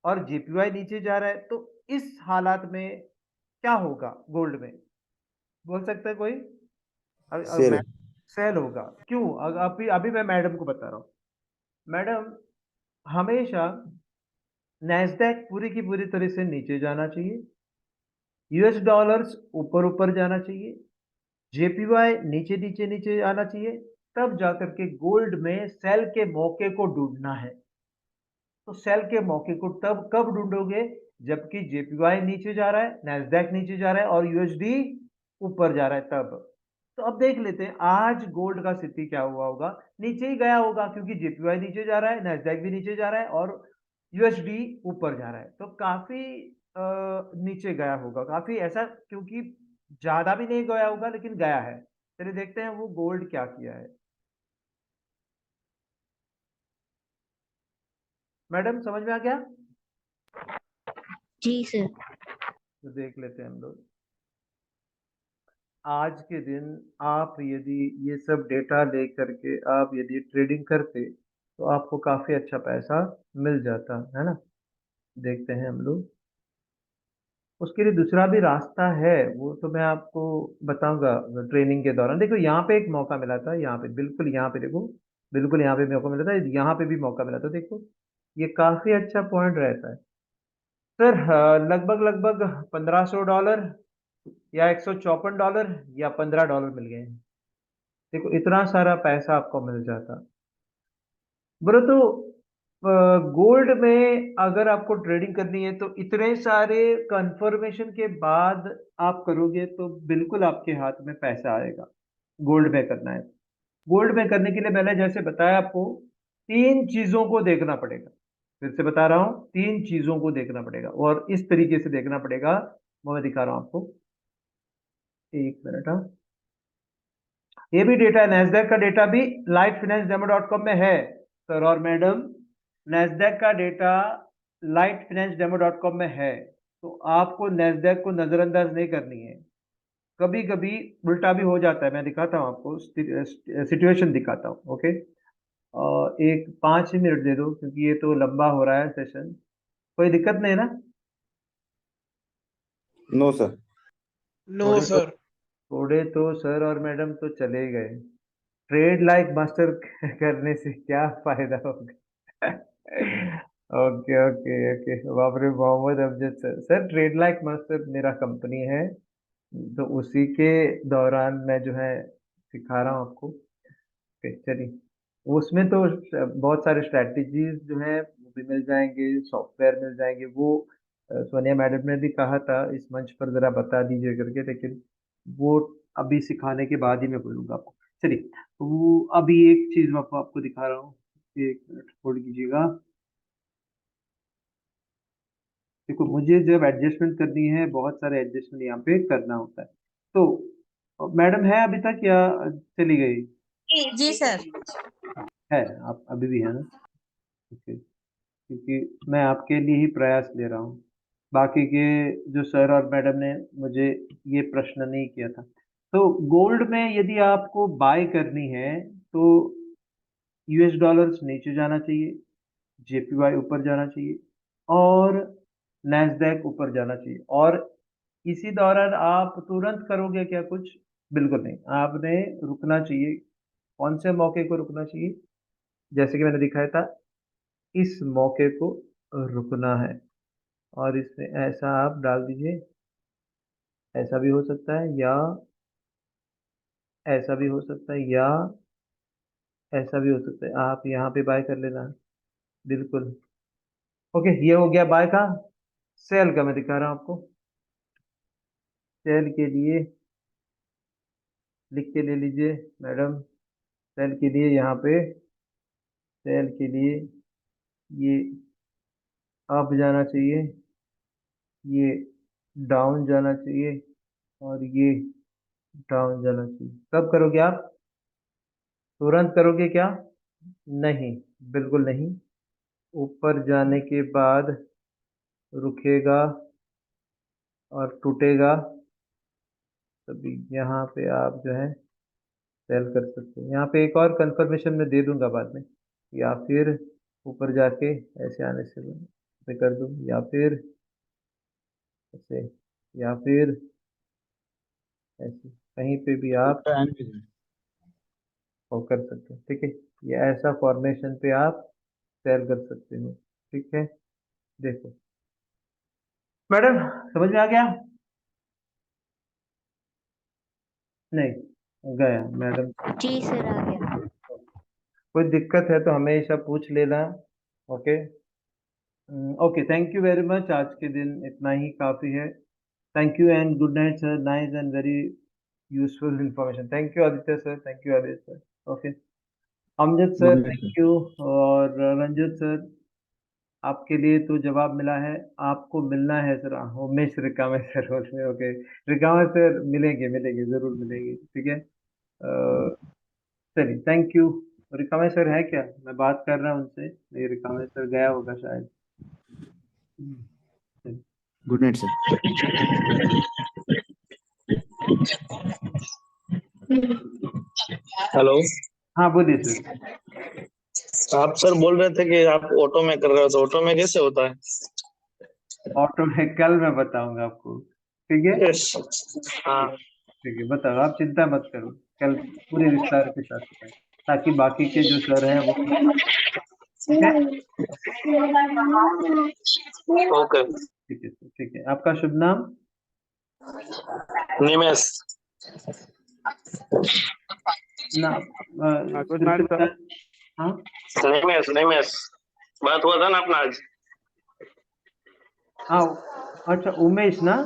Speaker 1: और जेपीवाई नीचे जा रहा है। तो इस हालात में क्या होगा गोल्ड में, बोल सकता है कोई?
Speaker 5: सेल।
Speaker 1: सेल होगा। क्यों? अभी अभी मैं मैडम को बता रहा हूँ। मैडम हमेशा नैस्डैक पूरी की पूरी तरह से नीचे जाना चाहिए, यूएस डॉलर्स ऊपर ऊपर जाना चाहिए, जेपीवाई नीचे नीचे नीचे आना चाहिए, तब जाकर के गोल्ड में सेल के मौके को ढूंढना है। तो सेल के मौके को तब कब ढूंढोगे जबकि जेपीवाई नीचे जा रहा है, नैस्डैक नीचे जा रहा है और यूएसडी ऊपर जा रहा है तब। तो अब देख लेते हैं आज गोल्ड का स्थिति क्या हुआ होगा। नीचे ही गया होगा क्योंकि जेपीवाई नीचे जा रहा है, नैस्डैक भी नीचे जा रहा है और यूएसडी ऊपर जा रहा है। तो काफी नीचे गया होगा, काफी ऐसा, क्योंकि ज्यादा भी नहीं गया होगा लेकिन गया है। चलिए देखते हैं वो गोल्ड क्या किया है। मैडम समझ में आ गया?
Speaker 8: जी सर।
Speaker 1: तो देख लेते हैं हम लोग आज के दिन। आप यदि ये सब डेटा ले करके आप यदि ट्रेडिंग करते तो आपको काफी अच्छा पैसा मिल जाता है ना। देखते हैं हम लोग उसके लिए दूसरा भी रास्ता है, वो तो मैं आपको बताऊंगा ट्रेनिंग के दौरान। देखो यहाँ पे एक मौका मिला था, यहाँ पे बिल्कुल, यहाँ पे देखो, बिल्कुल यहाँ पे मौका मिला था, यहाँ पे भी मौका मिला था। देखो ये काफी अच्छा पॉइंट रहता है सर। लगभग लगभग $1500 या $154 या $15 मिल गए हैं। देखो इतना सारा पैसा आपको मिल जाता। ब्रो तो गोल्ड में अगर आपको ट्रेडिंग करनी है तो इतने सारे कंफर्मेशन के बाद आप करोगे तो बिल्कुल आपके हाथ में पैसा आएगा। गोल्ड में करना है, गोल्ड में करने के लिए मैंने जैसे बताया आपको तीन चीजों को देखना पड़ेगा। फिर से बता रहा हूं, तीन चीजों को देखना पड़ेगा और इस तरीके से देखना पड़ेगा। वो मैं दिखा रहा हूं आपको, एक मिनट। हाँ, ये भी डेटा है, नैस्डैक का डेटा भी lightfinanceDemo.com में है सर और मैडम। नैस्डैक का डेटा lightfinanceDemo.com में है। तो आपको नैस्डैक को नजरअंदाज नहीं करनी है। कभी कभी उल्टा भी हो जाता है, मैं दिखाता हूँ आपको, सिचुएशन दिखाता हूँ। ओके, एक 5 मिनट दे दो क्योंकि ये तो लंबा हो रहा है सेशन। कोई दिक्कत नहीं है ना?
Speaker 5: No sir.
Speaker 2: नो
Speaker 1: थोड़े तो
Speaker 2: सर।
Speaker 1: थोड़े तो सर और मैडम तो चले गए। ट्रेड लाइक मास्टर करने से क्या फायदा होगा? ओके ओके ओके, बाप रे, Mohammad Amjad sir. Sir trade like master मेरा कंपनी है, तो उसी के दौरान मैं जो है सिखा रहा हूँ आपको। ओके, चलिए उसमें तो बहुत सारे स्ट्रैटेजीज जो है वो भी मिल जाएंगे, सॉफ्टवेयर मिल जाएंगे। वो सोनिया मैडम ने भी कहा था इस मंच पर जरा बता दीजिए करके, लेकिन वो अभी सिखाने के बाद ही मैं बोलूंगा आपको। चलिए, वो अभी एक चीज मैं आपको दिखा रहा हूँ, एक मिनट होल्ड कीजिएगा। देखो मुझे जब एडजस्टमेंट करनी है, बहुत सारे एडजस्टमेंट यहाँ पे करना होता है। तो मैडम है अभी तक या चली गई?
Speaker 3: जी सर।
Speaker 1: है, आप अभी भी है ना? ओके, क्योंकि मैं आपके लिए ही प्रयास ले रहा हूँ। बाकी के जो सर और मैडम ने मुझे ये प्रश्न नहीं किया था। तो गोल्ड में यदि आपको बाय करनी है तो यूएस डॉलर्स नीचे जाना चाहिए, जेपीवाई ऊपर जाना चाहिए और नैस्डैक ऊपर जाना चाहिए। और इसी दौरान आप तुरंत करोगे क्या कुछ? बिल्कुल नहीं, आपने रुकना चाहिए। कौन से मौके को रुकना चाहिए? जैसे कि मैंने दिखाया था, इस मौके को रुकना है। और इसमें ऐसा आप डाल दीजिए, ऐसा भी हो सकता है या ऐसा भी हो सकता है या ऐसा भी हो सकता है। आप यहाँ पे बाय कर लेना, बिल्कुल। ओके, ये हो गया बाय का। सेल का मैं दिखा रहा हूँ आपको। सेल के लिए लिख के ले लीजिए मैडम। सेल के लिए यहाँ पे, सेल के लिए ये अप जाना चाहिए, ये डाउन जाना चाहिए और ये डाउन जाना चाहिए। कब करोगे आप? तुरंत करोगे क्या? नहीं, बिल्कुल नहीं। ऊपर जाने के बाद रुकेगा और टूटेगा, तभी यहाँ पे आप जो है सेल कर सकते हैं। यहाँ पे एक और कंफर्मेशन मैं दे दूंगा बाद में, या फिर ऊपर जाके ऐसे आने से मैं कर दूँ, या फिर ऐसे, या फिर ऐसे, कहीं पे भी आप वो कर सकते हैं। ठीक है, ये ऐसा फॉर्मेशन पे आप शेयर कर सकते हो। ठीक है, देखो मैडम, समझ में आ गया? नहीं गया मैडम।
Speaker 8: जी सर आ गया।
Speaker 1: कोई दिक्कत है तो हमेशा पूछ लेना। Okay. Okay, thank you very much. आज के दिन इतना ही काफ़ी है। Thank you and good night sir. Nice and very useful information. Thank you Aditya sir, thank you Aditya sir. Okay, Amjad
Speaker 5: good
Speaker 1: sir
Speaker 5: night
Speaker 1: thank
Speaker 5: sir.
Speaker 1: You. और रंजित सर, आपके लिए तो जवाब मिला है, आपको मिलना है सर उमेश रिकामे सर बोल रहे। ओके, रिकामे सर मिलेंगे मिलेंगे जरूर मिलेंगे। ठीक है, चलिए थैंक यू। रिकामे सर है क्या? मैं बात कर रहा हूँ उनसे। नहीं, रिकामे सर गया होगा शायद। चलिए।
Speaker 5: Good night sir.
Speaker 7: हेलो।
Speaker 1: हाँ बोलिए सर।
Speaker 7: आप सर बोल रहे थे कि आप ऑटो में कर रहे हो, तो ऑटो में कैसे होता है?
Speaker 1: ऑटो में कल मैं बताऊंगा आपको। ठीक है,
Speaker 7: हाँ।
Speaker 1: ठीक है बताओ, आप चिंता मत करो। कल पूरे विस्तार के साथ बताएं, ताकि बाकी के जो सर हैं वो भी। ठीक है,
Speaker 7: ओके।
Speaker 1: ठीक है सर, ठीक है। आपका शुभ नाम?
Speaker 7: निमेश।
Speaker 1: ना
Speaker 2: गुड नाइट सर।
Speaker 1: हाँ
Speaker 7: निमेश निमेश, बात हुआ था ना अपना आज।
Speaker 1: हाँ, अच्छा उमेश ना?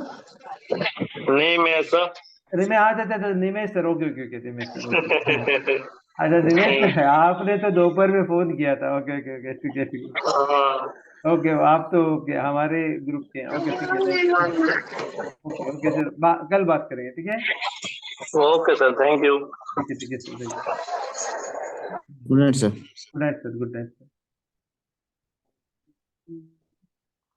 Speaker 7: निमेश।
Speaker 1: अरे मैं आ जाता था निमेश सर। ओके ओके ओके, निमेश सर ओके। हाँ, अच्छा निमेश सर, आपने तो दोपहर में फोन किया था। ओके ओके ओके, ठीक है ठीक
Speaker 7: हाँ।
Speaker 1: है। ओके, आप तो ओके हमारे ग्रुप के हैं। ओके ठीक है, ओके ओके सर, कल बात करेंगे। ठीक है,
Speaker 7: ओके सर, थैंक यू।
Speaker 1: ठीक है sir,
Speaker 5: good night sir.
Speaker 1: Good night sir, good night sir.